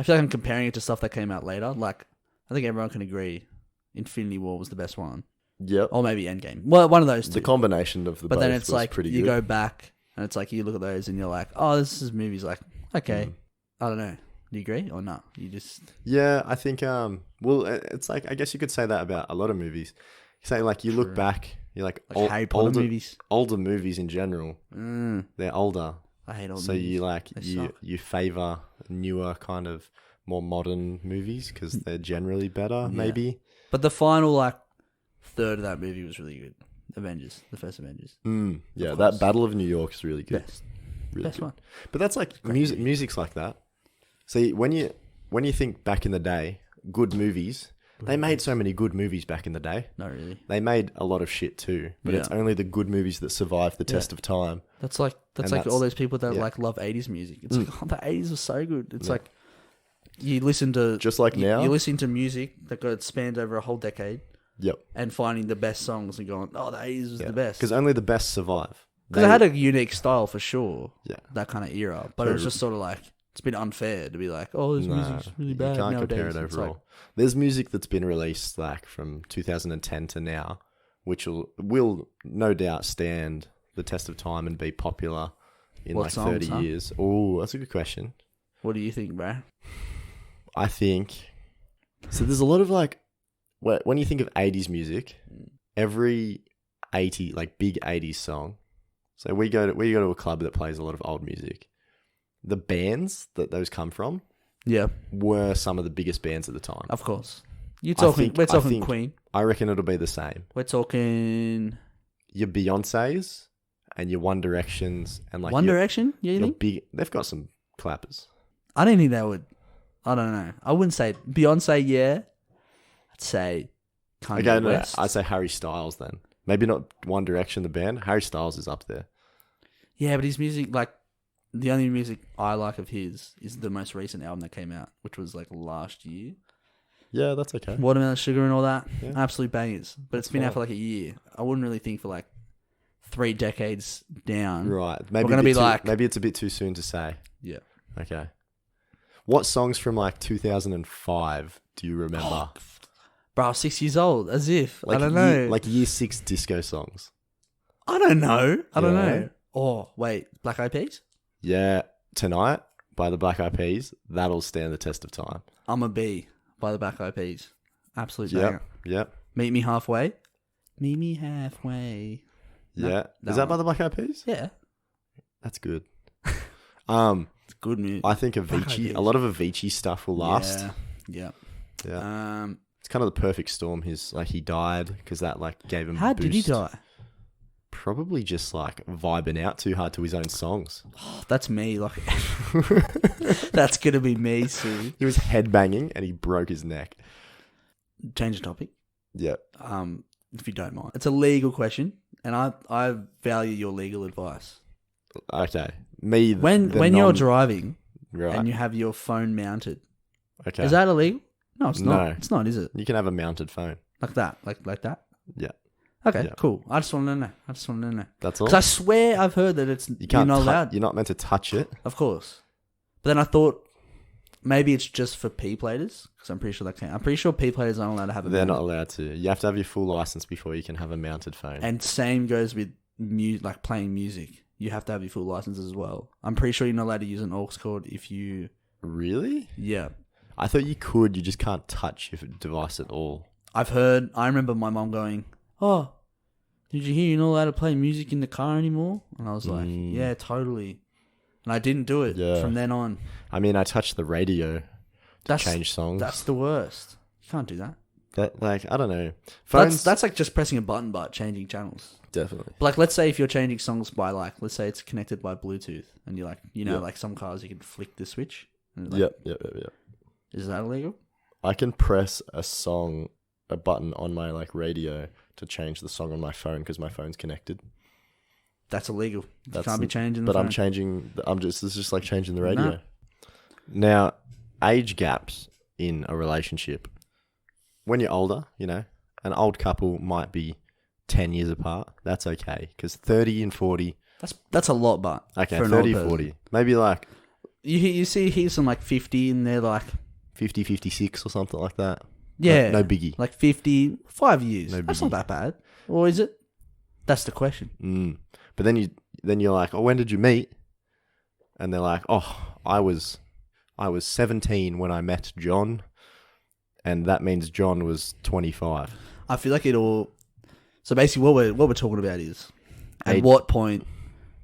I'm comparing it to stuff that came out later. Like I think everyone can agree, Infinity War was the best one. Yep. Or maybe Endgame. Well, one of those two. The combination of the both. But then it's was like pretty you good. go back and it's like you look at those and you're like, oh, this movie's like okay. I don't know. Do you agree or not? You just I think well, it's like I guess you could say that about a lot of movies. You say like you look back, you're like Harry Potter movies, older movies in general. They're older. I hate old movies. So you like you favor newer kind of more modern movies because they're generally better, maybe. But the final like third of that movie was really good. Avengers, the first Avengers. Yeah, that Battle of New York is really good. Best one. But that's like music's like that. See, when you think back in the day, good movies. They made so many good movies back in the day. Not really. They made a lot of shit too, but it's only the good movies that survive the test of time. That's like all those people that like love 80s music. It's like, oh, the 80s was so good. It's like you listen to just like now. You listen to music that spanned over a whole decade. Yep. And finding the best songs and going, oh, the 80s was the best. Because only the best survive. Because it had a unique style for sure. Yeah. That kind of era, but it was just sort of like it's been unfair to be like, oh, this music's really bad. You can't nowadays. compare it overall. There's music that's been released like from 2010 to now, which will no doubt stand the test of time and be popular in What like songs, 30 huh? years? Oh, that's a good question. What do you think, bro? I think so. There's a lot of like when you think of 80s music, every 80 like big 80s song. So we go to a club that plays a lot of old music. The bands that those come from Yeah, were some of the biggest bands at the time. of course. We're I talking think Queen. I reckon it'll be the same. We're talking Your Beyonces and your One Directions and like One your, Direction. You your think? big. They've got some clappers. I don't think they would. I don't know. I wouldn't say Beyonce. Yeah, I'd say Kanye Okay, no, West. I'd say Harry Styles then. Maybe not One Direction, the band. Harry Styles is up there. Yeah, but his music, like the only music I like of his is the most recent album that came out, which was like last year. Yeah, that's okay. Watermelon Sugar and all that, Yeah. absolute bangers. But it's been out fine. for like a year. I wouldn't really think for like 3 decades down. Right. Maybe gonna a bit be like- maybe it's a bit too soon to say. Yeah. Okay. What songs from like 2005 do you remember? Bro, I was 6 years old, as if. Like I don't know. like year 6 disco songs. I don't know. I don't Yeah. know. Oh, wait. Black Eyed Peas? Yeah, Tonight by the Black Eyed Peas. That'll stand the test of time. I'm a Bee by the Black Eyed Peas. Absolute Yep. banger. Yep. Meet Me Halfway. Meet Me Halfway. No, Yeah. that Is that by one. the Black Eyed Peas? Yeah. That's good. It's good music. I think Black Eyed Avicii, Peas. a lot of Avicii stuff will last. Yeah. Yeah. Um, It's kind of the perfect storm. He died because that like gave him. how a did he boost. die? Probably just like vibing out too hard to his own songs. Oh, that's me. Like, that's gonna be me soon. He was headbanging and he broke his neck. Change the topic. Yeah. If you don't mind, it's a legal question, and I value your legal advice. Okay. Me. When the you're non- driving right. and you have your phone mounted, Okay. is that illegal? No, it's not. No. It's not, is it? You can have a mounted phone. Like that, like that. Yeah. Okay, Yeah. cool. I just want to know. That's all. Because I swear I've heard that You you're can't. not allowed. You're not meant to touch it. Of course. But then I thought maybe it's just for P platers because I'm pretty sure they can. I'm pretty sure P platers aren't allowed to have a They're mounted. not allowed to. You have to have your full license before you can have a mounted phone. And same goes with like playing music. You have to have your full license as well. I'm pretty sure you're not allowed to use an aux cord if you. Really? Yeah. I thought you could. You just can't touch your device at all. I've heard. I remember my mom going, "Oh, did you hear you're not allowed to play music in the car anymore?" And I was like, "Yeah, totally." And I didn't do it Yeah. from then on. I mean, I touched the radio to change songs. That's the worst. You can't do that. That like I don't know. Phones That's like just pressing a button but changing channels. definitely. Like, let's say if you're changing songs by like, let's say it's connected by Bluetooth, and you're like, Yeah. like some cars you can flick the switch. And like, Yep. Is that illegal? I can press a button on my like radio to change the song on my phone because my phone's connected. That's illegal. You That's can't be changing. The But I'm phone. changing. It's just like changing the radio. No. Now, age gaps in a relationship. When you're older, an old couple might be 10 years apart. That's okay because 30 and 40. That's a lot, but Okay, for an 30, old person. 40. Maybe like You see here some like 50, and they're like 50, 56 or something like that. yeah, No biggie. like 50, 5 years. No That's biggie. not that bad, or is it? That's the question. But then you're like, oh, when did you meet? And they're like, oh, I was 17 when I met John, and that means John was 25. I feel like it all. So basically, what we're talking about is at Age- what point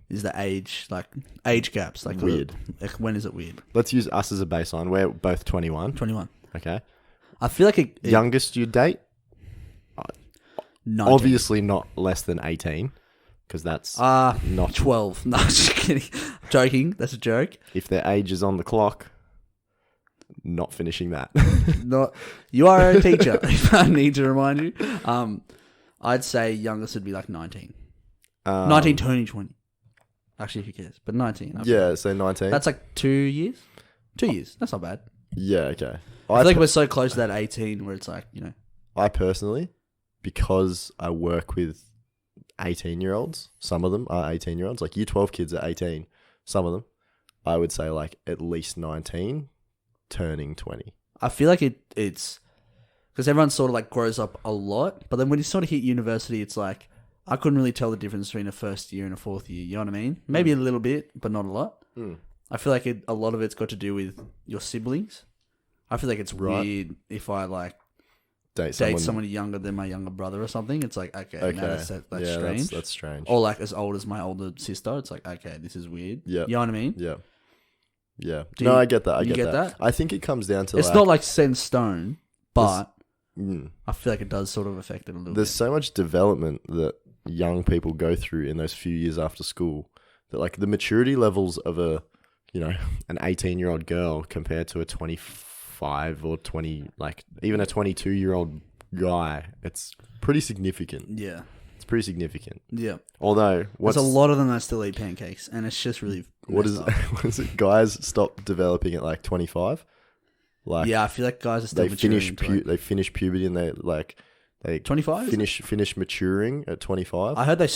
is the age gaps like Weird. Like when is it weird? Let's use us as a baseline. We're both 21. 21. Okay. I feel like it Youngest you date? 19. Obviously not less than 18, because that's not 12. No, just kidding. Joking. That's a joke. if their age is on the clock. Not finishing that. Not you are a teacher. If I need to remind you. I'd say youngest would be like 19. 19 turning 20. Actually, who cares? But 19. I feel. Yeah, so 19. That's like 2 years. 2 years. That's not bad. Yeah, okay. I feel like we're so close to that 18 where it's like, I personally, because I work with 18-year-olds, some of them are 18-year-olds, like year 12 kids are 18, some of them, I would say like at least 19, turning 20. I feel like it's because everyone sort of like grows up a lot, but then when you sort of hit university, it's like, I couldn't really tell the difference between a first year and a fourth year. You know what I mean? Maybe a little bit, but not a lot. I feel like a lot of it's got to do with your siblings. I feel like it's weird if I like date someone younger than my younger brother or something. It's like, okay. Now that's strange. That's strange. Or like as old as my older sister. It's like, okay, this is weird. Yeah. You know what I mean? Yeah. Yeah. I get that. I get that. I think it comes down to it's not like set in stone, but I feel like it does sort of affect it a little bit. There's so much development that young people go through in those few years after school that like the maturity levels of an 18-year-old girl compared to a 25 or 20, like even a 22-year-old guy, it's pretty significant. Yeah. It's pretty significant. Yeah. Although there's a lot of them that still eat pancakes, and it's just really what is it? Guys stop developing at like 25. Like yeah, I feel like guys are still they finish puberty and they 25 finish maturing at 25. I heard they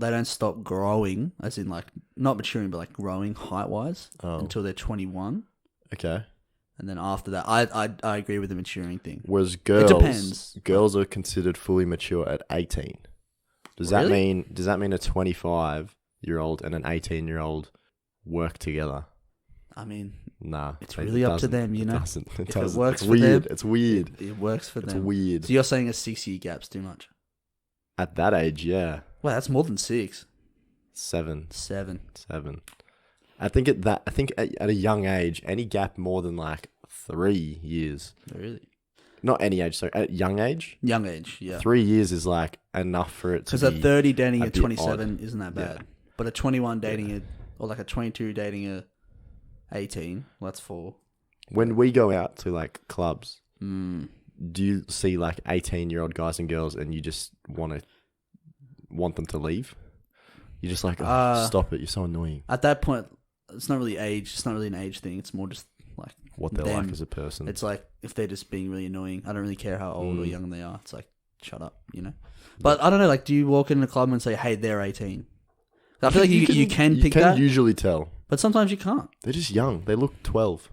don't stop growing, as in like not maturing but like growing height wise until they're 21. Okay. And then after that, I agree with the maturing thing. Whereas it depends. Girls are considered fully mature at 18. Does that mean a 25-year-old and an 18-year-old work together? I mean, nah. It's really up to them, you know. It doesn't. It works it's for weird. them. It's weird. It works for them. It's weird. So you're saying a 6-year gap's too much? At that age, yeah. Well, that's more than 6. 7. 7. I think at a young age, any gap more than like 3 years. Really? Not any age, so at young age. Young age, yeah. 3 years is like enough for it to be. Because a 30 dating a 27 isn't that bad. Yeah. But a 21 dating or like a 22 dating a 18, well, that's 4. When we go out to like clubs, do you see like 18-year-old guys and girls and you just want them to leave? You're just like, stop it, you're so annoying. At that point, it's not really age. It's not really an age thing. It's more just like what they're like as a person. It's like if they're just being really annoying, I don't really care how old or young they are. It's like, shut up, you know? But I don't know, like, do you walk in a club and say, hey, they're 18? I feel like you can pick that. You can usually tell. But sometimes you can't. They're just young. They look 12.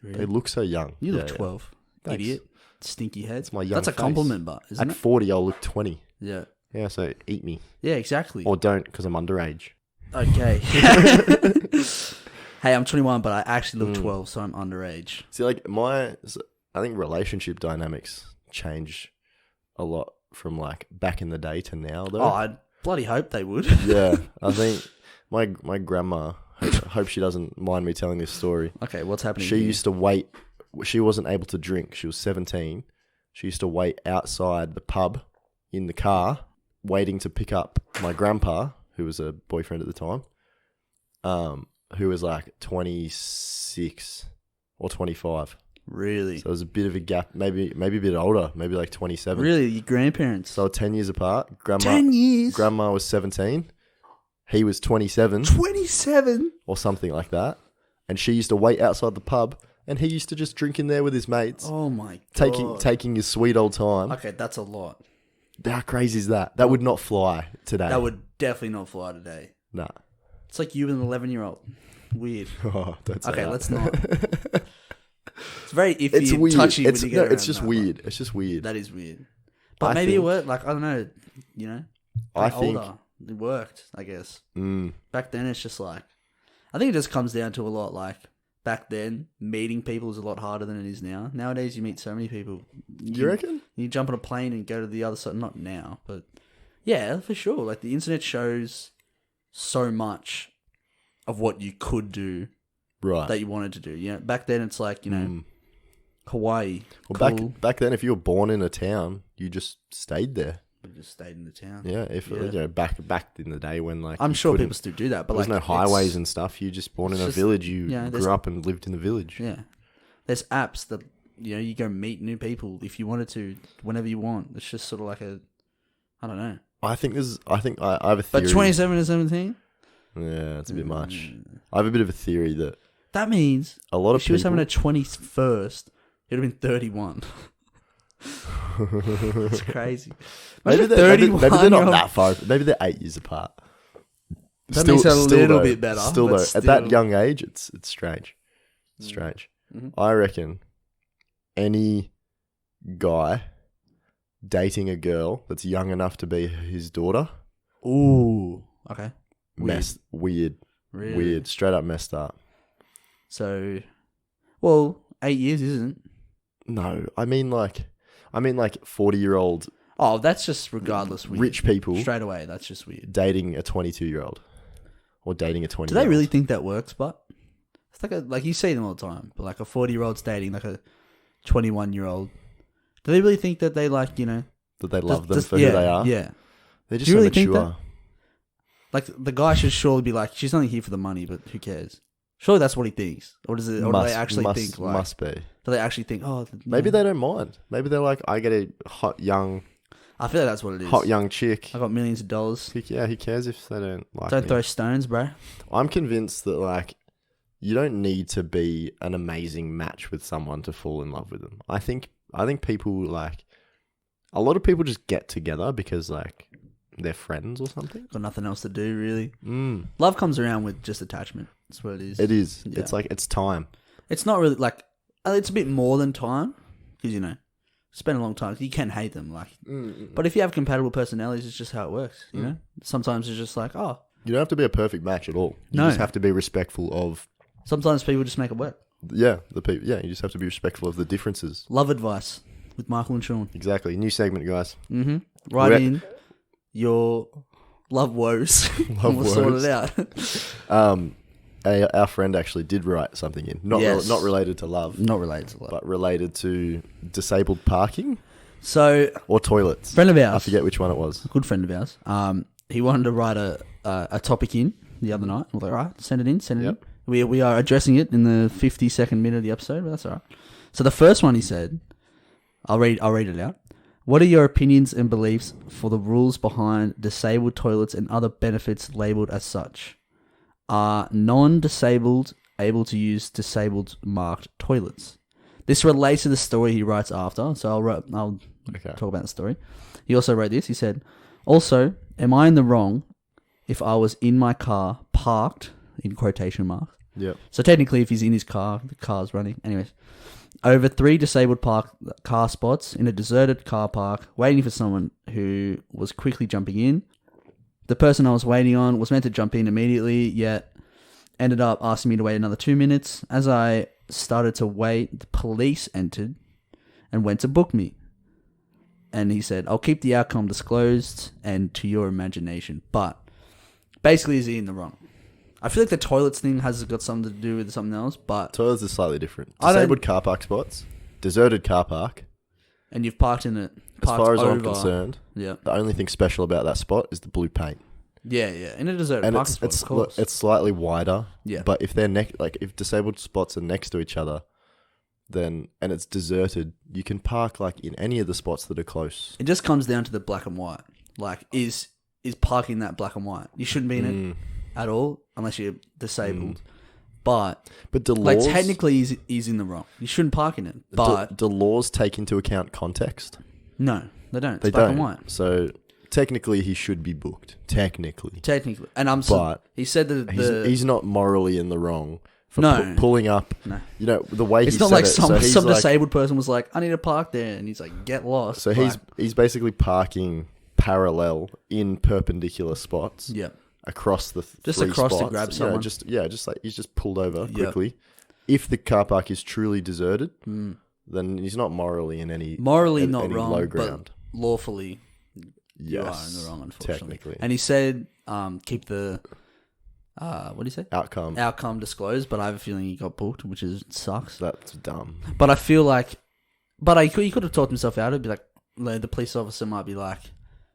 Really? They look so young. You look 12. Thanks. Idiot. Stinky head. That's my young That's a face. compliment, but isn't At 40, I'll look 20. Yeah. Yeah, so eat me. Yeah, exactly. Or don't, because I'm underage. Okay. Hey, I'm 21, but I actually look 12, so I'm underage. See, like, I think relationship dynamics change a lot from, like, back in the day to now, though. Oh, I bloody hope they would. Yeah, I think my grandma, I hope she doesn't mind me telling this story. Okay, what's happening She here? used to wait. She wasn't able to drink. She was 17. She used to wait outside the pub in the car, waiting to pick up my grandpa, who was a boyfriend at the time, who was like 26 or 25. Really? So there was a bit of a gap, maybe a bit older, maybe like 27. Really? Your grandparents? So 10 years apart. 10 years? Grandma was 17. He was 27. 27? Or something like that. And she used to wait outside the pub, and he used to just drink in there with his mates. Oh my God. Taking his sweet old time. Okay, that's a lot. How crazy is that? That would not fly today. That would definitely not fly today. Nah. It's like you and an 11-year-old. Weird. Oh, don't say that. Let's not. It's very iffy it's and weird. touchy when you get around it's just that, weird. like, it's just weird. That is weird. But maybe it worked. Like, I don't know. You know? I think older. It worked, I guess. Back then, it's just like... I think it just comes down to a lot like... Back then, meeting people is a lot harder than it is now. Nowadays, you meet so many people. You reckon? You jump on a plane and go to the other side. Not now, but... Yeah, for sure. Like, the internet shows so much of what you could do that you wanted to do. You know, back then, it's like, you know... Hawaii. Well, cool. back then, if you were born in a town, you just stayed there. We just stayed in the town. Yeah, you know, back in the day when like I'm sure people still do that, but there was like no highways and stuff. You just born in a village. You grew up and lived in the village. Yeah, there's apps that you go meet new people if you wanted to whenever you want. It's just sort of like I don't know. I think I have a theory. But 27 and 17. Yeah, it's a bit much. I have a bit of a theory that means a lot of if she was having a 21st, it'd have been 31. It's crazy. Maybe they're not that far. Maybe they're 8 years apart. That makes it a little bit better. Still though, at that young age, it's strange. It's strange. Mm-hmm. I reckon any guy dating a girl that's young enough to be his daughter Ooh. Okay. Weird. Really? Weird. Straight up messed up. So, well, 8 years isn't. No, I mean like 40-year-old Oh, that's just regardless weird. rich people Straight away, that's just weird. dating a 22-year-old or dating a 20-year-old. Do they really think that works, but? It's like you see them all the time, but like a 40-year-old's dating like a 21-year-old. Do they really think that they like, that they love them for who they are? Yeah. They're just Do you so really think mature. that? Like the guy should surely be like, she's only here for the money, but who cares? Surely that's what he thinks, or does it? Or do they actually think like? Must be. Do they actually think? Oh, maybe they don't mind. Maybe they're like, I get a hot young. I feel like that's what it is. Hot young chick. I got millions of dollars. Yeah, who cares if they don't like Don't me? throw stones, bro. I'm convinced that like you don't need to be an amazing match with someone to fall in love with them. I think people like a lot of people just get together because like they're friends or something. Got nothing else to do, really. Mm. Love comes around with just attachment. That's what it is. It is. Yeah. It's like it's time. It's not really like it's a bit more than time because spend a long time. You can hate them, like. But if you have compatible personalities, it's just how it works. You know. Sometimes it's just like, oh. You don't have to be a perfect match at all. You No. just have to be respectful of. Sometimes people just make it work. Yeah, the people. Yeah, you just have to be respectful of the differences. Love advice with Michael and Sean. Exactly. New segment, guys. Mm-hmm. Write in your love woes. Love and we'll sort woes. it out. Our friend actually did write something in. Not Yes. not related to love, Not related to love. but related to disabled parking So, or toilets. friend of ours. I forget which one it was. Good friend of ours. He wanted to write a topic in the other night. We're like, all right, send it in. Yep. We are addressing it in the 52nd minute of the episode, but that's all right. So the first one he said, I'll read it out. What are your opinions and beliefs for the rules behind disabled toilets and other benefits labelled as such? Are non-disabled able to use disabled marked toilets? This relates to the story he writes after, so I'll Okay. talk about the story. He also wrote this. He said, also, am I in the wrong if I was in my car parked, in quotation marks? Yep. So technically, if he's in his car, the car's running. Anyways, over 3 disabled car spots in a deserted car park, waiting for someone who was quickly jumping in. The person I was waiting on was meant to jump in immediately, yet ended up asking me to wait another 2 minutes. As I started to wait, the police entered and went to book me. And he said, I'll keep the outcome disclosed and to your imagination. But basically, is he in the wrong? I feel like the toilets thing has got something to do with something else, but... Toilets are slightly different. I don't- Disabled car park spots, deserted car park. And you've parked in it. As far as I'm over. concerned, Yeah. the only thing special about that spot is the blue paint. Yeah. In a deserted And parking spot, of course. it's slightly wider. Yeah. But if they're if disabled spots are next to each other, then and it's deserted, you can park like in any of the spots that are close. It just comes down to the black and white. Like, is parking that black and white? You shouldn't be in it at all unless you're disabled. But the like laws, technically, he's in the wrong. You shouldn't park in it. But do laws take into account context? no, they don't. It's They black don't. and white. So technically, he should be booked. Technically, And but he said that he's not morally in the wrong for No. pulling up. No. You know the way It's he not said like it. some So he's like, disabled person was like, I need to park there, and he's like, get lost. So Like, he's basically parking parallel in perpendicular spots. yeah. Across the Just three across to spots. grab You someone. know, just like he's just pulled over Yep. quickly. If the car park is truly deserted, then he's not morally in any Morally in not any wrong, low but ground. lawfully you are in Yes, the wrong, unfortunately. technically. And he said, keep the what do you say? Outcome. Disclosed, but I have a feeling he got booked, which sucks. That's dumb. But I feel like, he could have talked himself out. It'd be like the police officer might be like,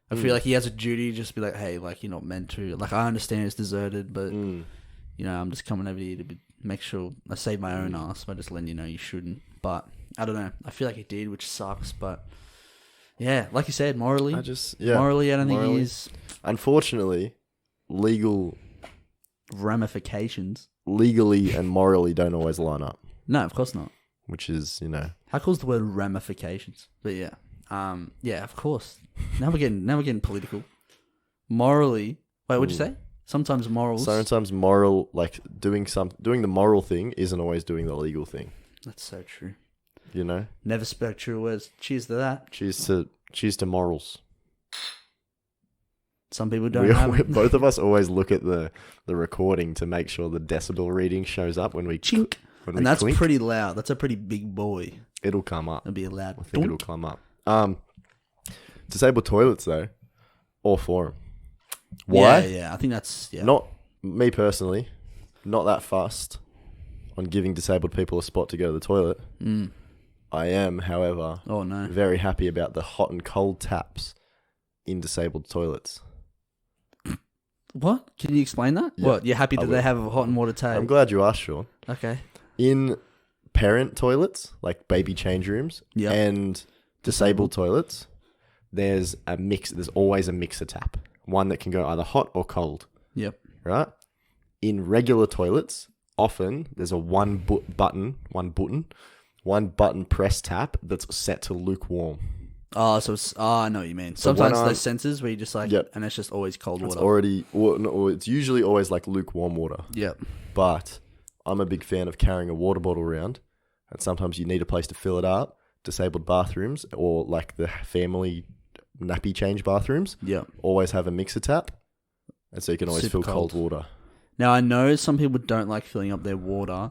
I feel like he has a duty to just be like, hey, like you're not meant to. Like I understand it's deserted, but I'm just coming over here to make sure I save my own ass by just letting you know you shouldn't. But I don't know. I feel like he did, which sucks. But yeah, like you said, morally, morally, I don't think he is. Unfortunately, legally and morally don't always line up, No, of course not. which is How cool is the word ramifications? But yeah, yeah, of course. Now we're getting political. Morally, wait, what'd you say? Sometimes morals. sometimes moral, like doing the moral thing isn't always doing the legal thing. That's so true. You know. Never spoke true words. Cheers to that. Cheers to morals. Some people don't have it. Both of us always look at the recording to make sure the decibel reading shows up when we Chink. When And we that's clink. pretty loud. That's a pretty big boy. It'll come up. It'll be a loud. I think it'll come up. Disabled toilets though, all for 'em. Why? Yeah. I think that's Not me personally. Not that fussed on giving disabled people a spot to go to the toilet. I am, however, Oh no. very happy about the hot and cold taps in disabled toilets. What? Can you explain that? Yeah, What? You're happy I that will. they have a hot and water tap? I'm glad you asked, Sean. Okay. In parent toilets, like baby change rooms, Yep. and disabled toilets, there's a mix. There's always a mixer tap, one that can go either hot or cold. Yep. Right? In regular toilets, often there's a one button press tap that's set to lukewarm. Oh, so it's, I know what you mean. So Sometimes when those sensors where you just like, Yep. and it's just always cold It's water. it's usually always like lukewarm water. Yep. But I'm a big fan of carrying a water bottle around, and sometimes you need a place to fill it up. Disabled bathrooms or like the family nappy change bathrooms Yep. always have a mixer tap, and so you can always Super fill cold water. Now I know some people don't like filling up their water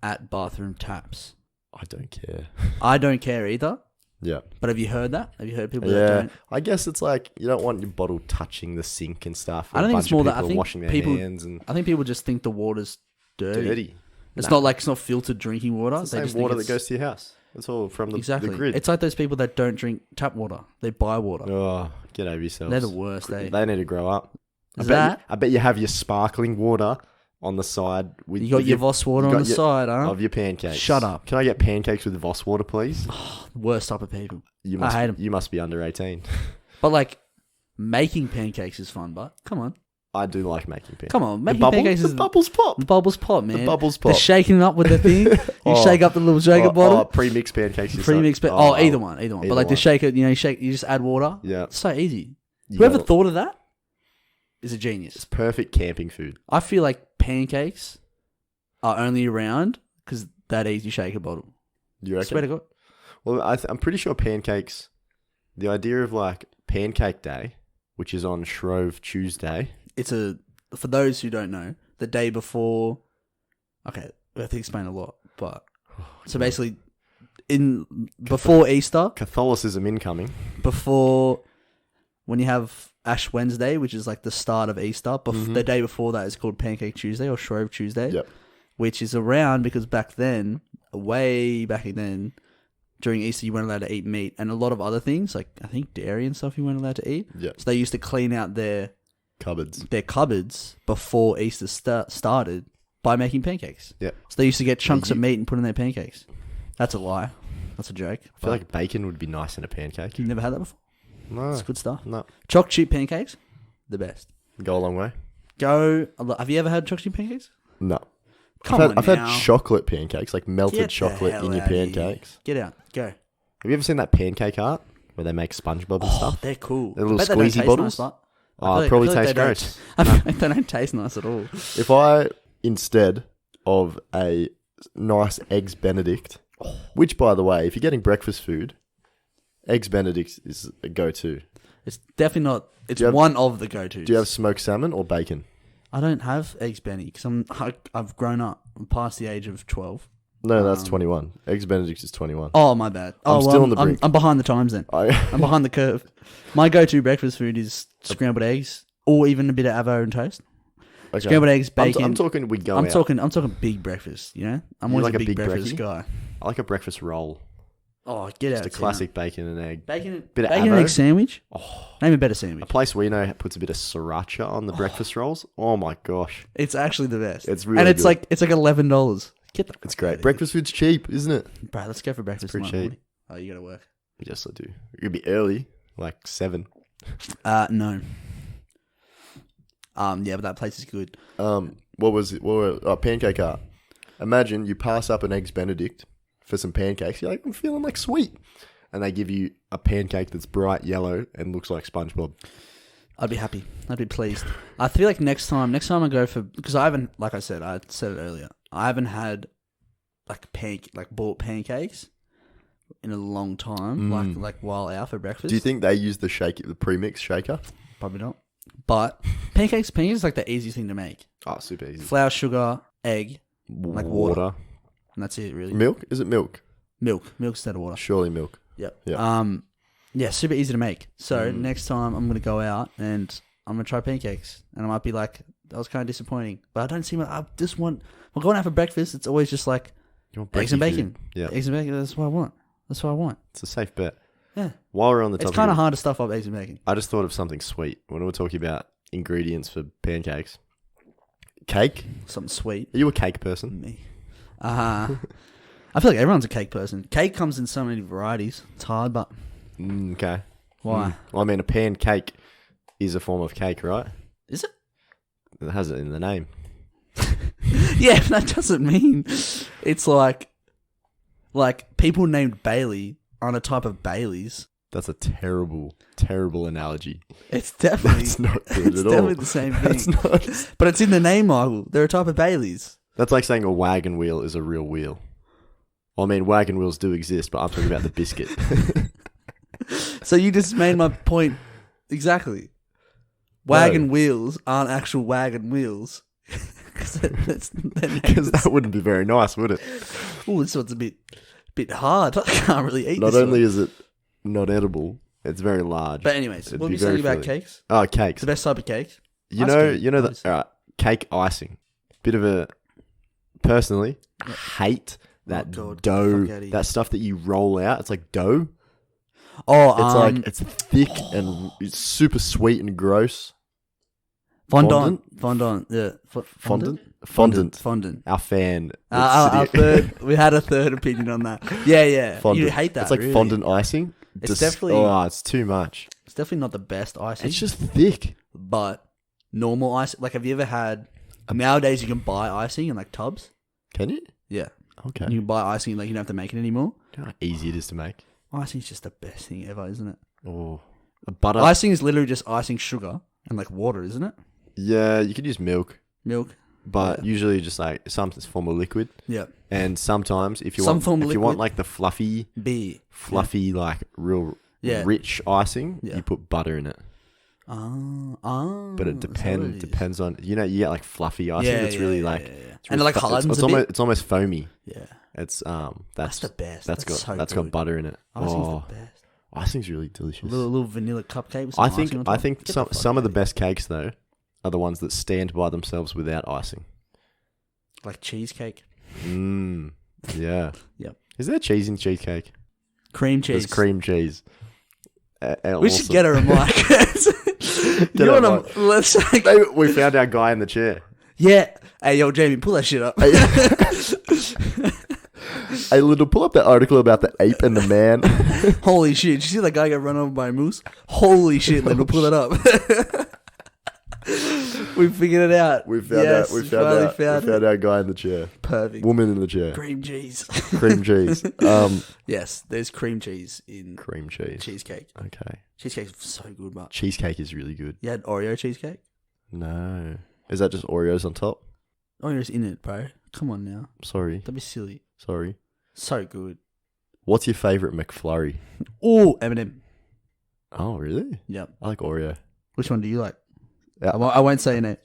at bathroom taps. I don't care. I don't care either. Yeah. But have you heard that? Have you heard people that Yeah, don't? I guess it's like you don't want your bottle touching the sink and stuff. I don't think it's more that. I people think washing their people. hands and I think people just think the water's dirty. dirty. It's Nah. not like it's not filtered drinking water. It's the They same just think water that it's- goes to your house. That's all from the exactly. grid. It's like those people that don't drink tap water. They buy water. Oh, get over yourselves. They're the worst. They need to grow up. Is that? I bet you have your sparkling water on the side with You got your Voss water you on got the your- side, huh? of your pancakes. Shut up. Can I get pancakes with Voss water, please? Worst type of people. You must, I hate 'em. You must be under 18. But like, making pancakes is fun. But come on, I do like making pancakes. come on, making the pancakes is bubbles pop. the bubbles pop, man. The bubbles The pop. shaking it up with the thing. You Oh. shake up the little shaker bottle. Pre-mixed pancakes. is Pre-mix, so- either one. But either like the one. shaker, you shake, you just add water. Yeah. It's so easy. You Whoever gotta- thought of that is a It's genius. perfect camping food. I feel like pancakes are only around because that easy shaker bottle. You reckon? Swear to God. Well, I'm pretty sure pancakes. The idea of like Pancake Day, which is on Shrove Tuesday. It's for those who don't know, the day before. Okay, I have to explain a lot, but so basically, before Easter, Catholicism incoming. before when you have Ash Wednesday, which is like the start of Easter, the day before that is called Pancake Tuesday or Shrove Tuesday. Yep. Which is around because back then, way back then, during Easter you weren't allowed to eat meat and a lot of other things like I think dairy and stuff you weren't allowed to eat. Yep. So they used to clean out their Cupboards. before Easter started by making pancakes. Yep. So they used to get chunks of meat and put in their pancakes. That's a lie. That's a joke. I feel like bacon would be nice in a pancake. You've never had that before. No. It's good stuff. No. Choc chip pancakes, the best. Go a long way. Have you ever had choc chip pancakes? No. Come on I've now. had chocolate pancakes, like melted Get the chocolate hell in your outta here. pancakes. Get out. Go. Have you ever seen that pancake art where they make SpongeBob and Oh, stuff? they're cool. They're little I bet they don't squeezy taste bottles? nice, but Oh, I it probably feel like tastes they don't- great. I feel like they don't taste nice at all. If I, instead of a nice Eggs Benedict, which, by the way, if you're getting breakfast food, Eggs Benedict is a go-to. It's definitely not. It's Do you have- one of the go-tos. Do you have smoked salmon or bacon? I don't have eggs Benny because I've grown up. I'm past the age of 12. No, that's 21. Eggs Benedict is 21. Oh, my bad. I'm still on the brink. I'm behind the times then. I, I'm behind the curve. My go-to breakfast food is scrambled eggs or even a bit of avo and toast. okay. Scrambled eggs, bacon. I'm talking we go I'm out. talking big breakfast, you know? I'm You always like a a big big breakfast brekkie? guy. I like a breakfast roll. Oh, get out. Just a Tina. classic bacon and egg. Bacon Bit of and avo. egg sandwich. Oh, Name a better a sandwich. place we know puts a bit of sriracha on the breakfast rolls. Oh my gosh. It's actually the best. It's really and it's good. like $11. Get the It's fuck great. outta here. Breakfast food's cheap, isn't it? Bro, let's go for breakfast. pretty tonight, cheap. Morty. Oh, you gotta work. Yes, I do. It'd be early, like 7. No. Yeah, but that place is good. What was it? Pancake art. Imagine you pass up an Eggs Benedict for some pancakes. You're like, I'm feeling like sweet. And they give you a pancake that's bright yellow and looks like SpongeBob. I'd be happy. I'd be pleased. I feel like next time I go for, because I haven't, like I said it earlier, I haven't had bought pancakes in a long time, like while out for breakfast. Do you think they use the premix shaker? Probably not. But pancakes is like the easiest thing to make. Oh, super easy. Flour, sugar, egg, like water. And that's it, really. Milk? Is it milk? Milk instead of water. Surely milk. Yep. Yeah. Yeah, super easy to make. So next time I'm gonna go out and I'm gonna try pancakes, and I might be like, that was kind of disappointing, but I don't see. I just want. I'm going out for breakfast. It's always just like You want eggs and brekkie bacon. food. Yeah. Eggs and bacon. That's what I want. That's what I want. It's a safe bet. Yeah. While we're on the It's topic, kind of hard to stuff up eggs and bacon. I just thought of something sweet when we're talking about ingredients for pancakes. Cake? Something sweet. Are you a cake person? Me. I feel like everyone's a cake person. Cake comes in so many varieties. It's hard, but Okay. why? Well, I mean, a pancake is a form of cake, right? Is it? It has it in the name. Yeah, but that doesn't mean it's like people named Bailey aren't a type of Baileys. That's a terrible, terrible analogy. It's definitely That's not good it's at all. definitely the same thing. That's not. But it's in the name, Michael. They're a type of Baileys. That's like saying a wagon wheel is a real wheel. Well, I mean, wagon wheels do exist, but I'm talking about the biscuit. So you just made my point exactly. Wagon wheels aren't actual wagon wheels. Because that wouldn't be very nice, would it? Oh, this one's a bit hard. I can't really eat Not this only one. is it not edible, it's very large. But anyways, It'd what were be you saying very about filling. cakes? Oh, It's cakes. the best type of cake. You Ice know, cream, you know obviously. the cake icing. Bit of a personally hate that God, dough, fuck outta here. that stuff that you roll out. It's like dough. Oh, It's thick and it's super sweet and gross. fondant, yeah, Fondant. Our fan. Our third, we had a third opinion on that. Yeah. Fondant. You hate that. It's like really. fondant icing. It's definitely- Oh, it's too much. It's definitely not the best icing. It's just thick. but normal icing. Like, have you ever had? Nowadays, you can buy icing in like tubs. Can you? Yeah, Okay. you can buy icing like you don't have to make it anymore. You know how easy it is to make. Icing's just the best thing ever, isn't it? Oh, a butter. Icing is literally just icing sugar and like water, isn't it? Yeah, you could use milk, Milk. but usually just like some form of liquid. Yeah. And sometimes if you Some want, form of if you want liquid. like the Beer. fluffy like real Yeah. rich icing, Yeah. you put butter in it. But it depends on you get like fluffy icing. It's really like It's and it like hardens a bit. It's almost foamy. Yeah. It's That's the best. That's got so good. butter in it. Icing's Oh, the best. icing's really delicious. Little vanilla cupcake with some I icing think on top. Get the fuck some of outta the best cakes though are the ones that stand by themselves without icing. here. Like cheesecake. Yeah. Yep. Is there cheese in cheesecake? Cream cheese. There's cream cheese. We should get her a mic. Get her a mic. Let's Maybe we found our guy in the chair. Yeah. Hey, yo, Jamie, pull that shit up. Hey, little, pull up that article about the ape and the man. Holy shit. Did you see that guy get run over by a moose? Holy shit, Little, pull it up. We figured it out. We found our guy in the chair. Perfect. Woman in the chair. Cream cheese. Cream cheese. Yes, there's cream cheese in Cream cheese. cheesecake. Okay. Cheesecake's so good, but Cheesecake is really good. you had Oreo cheesecake? No. Is that just Oreos on top? Oreo's in it, bro. Come on now. Sorry. Don't be silly. Sorry. So good. What's your favourite McFlurry? Oh, M&M. Oh, really? Yep. I like Oreo. Which one do you like? Yeah. I won't say your name.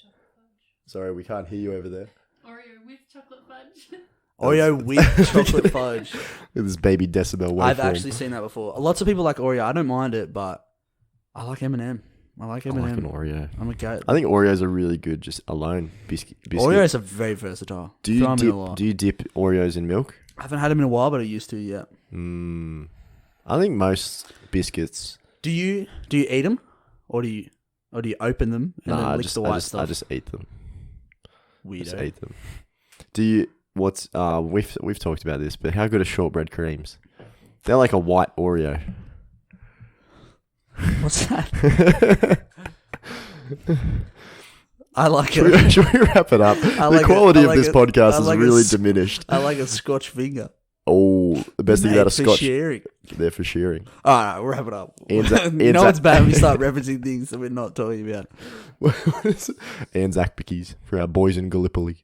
Sorry, we can't hear you over there. Oreo with chocolate fudge. Oreo with chocolate fudge. Look at this baby decibel waveform. I've actually seen that before. Lots of people like Oreo. I don't mind it, but I like M&M. I like I M&M. like an Oreo. I'm a goat. I think Oreos are really good just alone. Biscuit. Oreos are very versatile. Do you Throw 'em in a lot. do you dip Oreos in milk? I haven't had them in a while, but I used to. Yeah. I think most biscuits. Do you eat them, or do you open them and then lick the white stuff? I just eat them. Weirdo. Just eat them. Do you? What's we've talked about this, but how good are shortbread creams? They're like a white Oreo. What's that? I like it. Should we wrap it up? like The quality it. I of like this it. podcast I is like really it. diminished. I like a Scotch finger. Oh, the best thing Mate, about a for Scotch. sharing. They're for sharing. All right, we'll wrap it up. Ian's No, it's bad when we start referencing things that we're not talking about. What is it? Anzac Pickies for our boys in Gallipoli.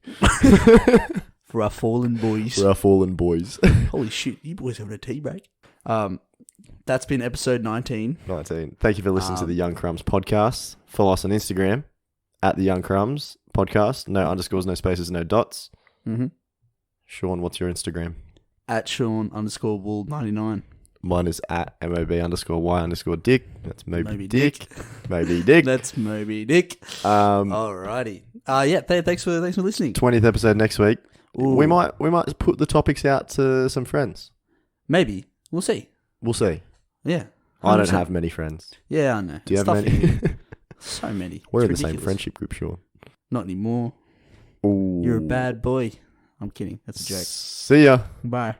For our fallen boys. For our fallen boys. Holy shit, you boys having a tea break. That's been episode 19. 19. Thank you for listening to the Young Crumbs podcast. Follow us on Instagram at the Young Crumbs podcast. No underscores, no spaces, no dots. Mm-hmm. Sean, what's your Instagram? At Sean_Wool99. Mine is at MOB_Y_Dick. That's Moby Dick. Moby Dick. That's Moby Dick. Alrighty. Thanks for listening. 20th episode next week. Ooh. We might put the topics out to some friends. Maybe. We'll see. We'll see. Yeah. 100%. I don't have many friends. Yeah, I know. Do you have many? So many. We're It's in the same ridiculous. friendship group, Sean. Not anymore. Ooh. You're a bad boy. I'm kidding. That's a joke. See ya. Bye.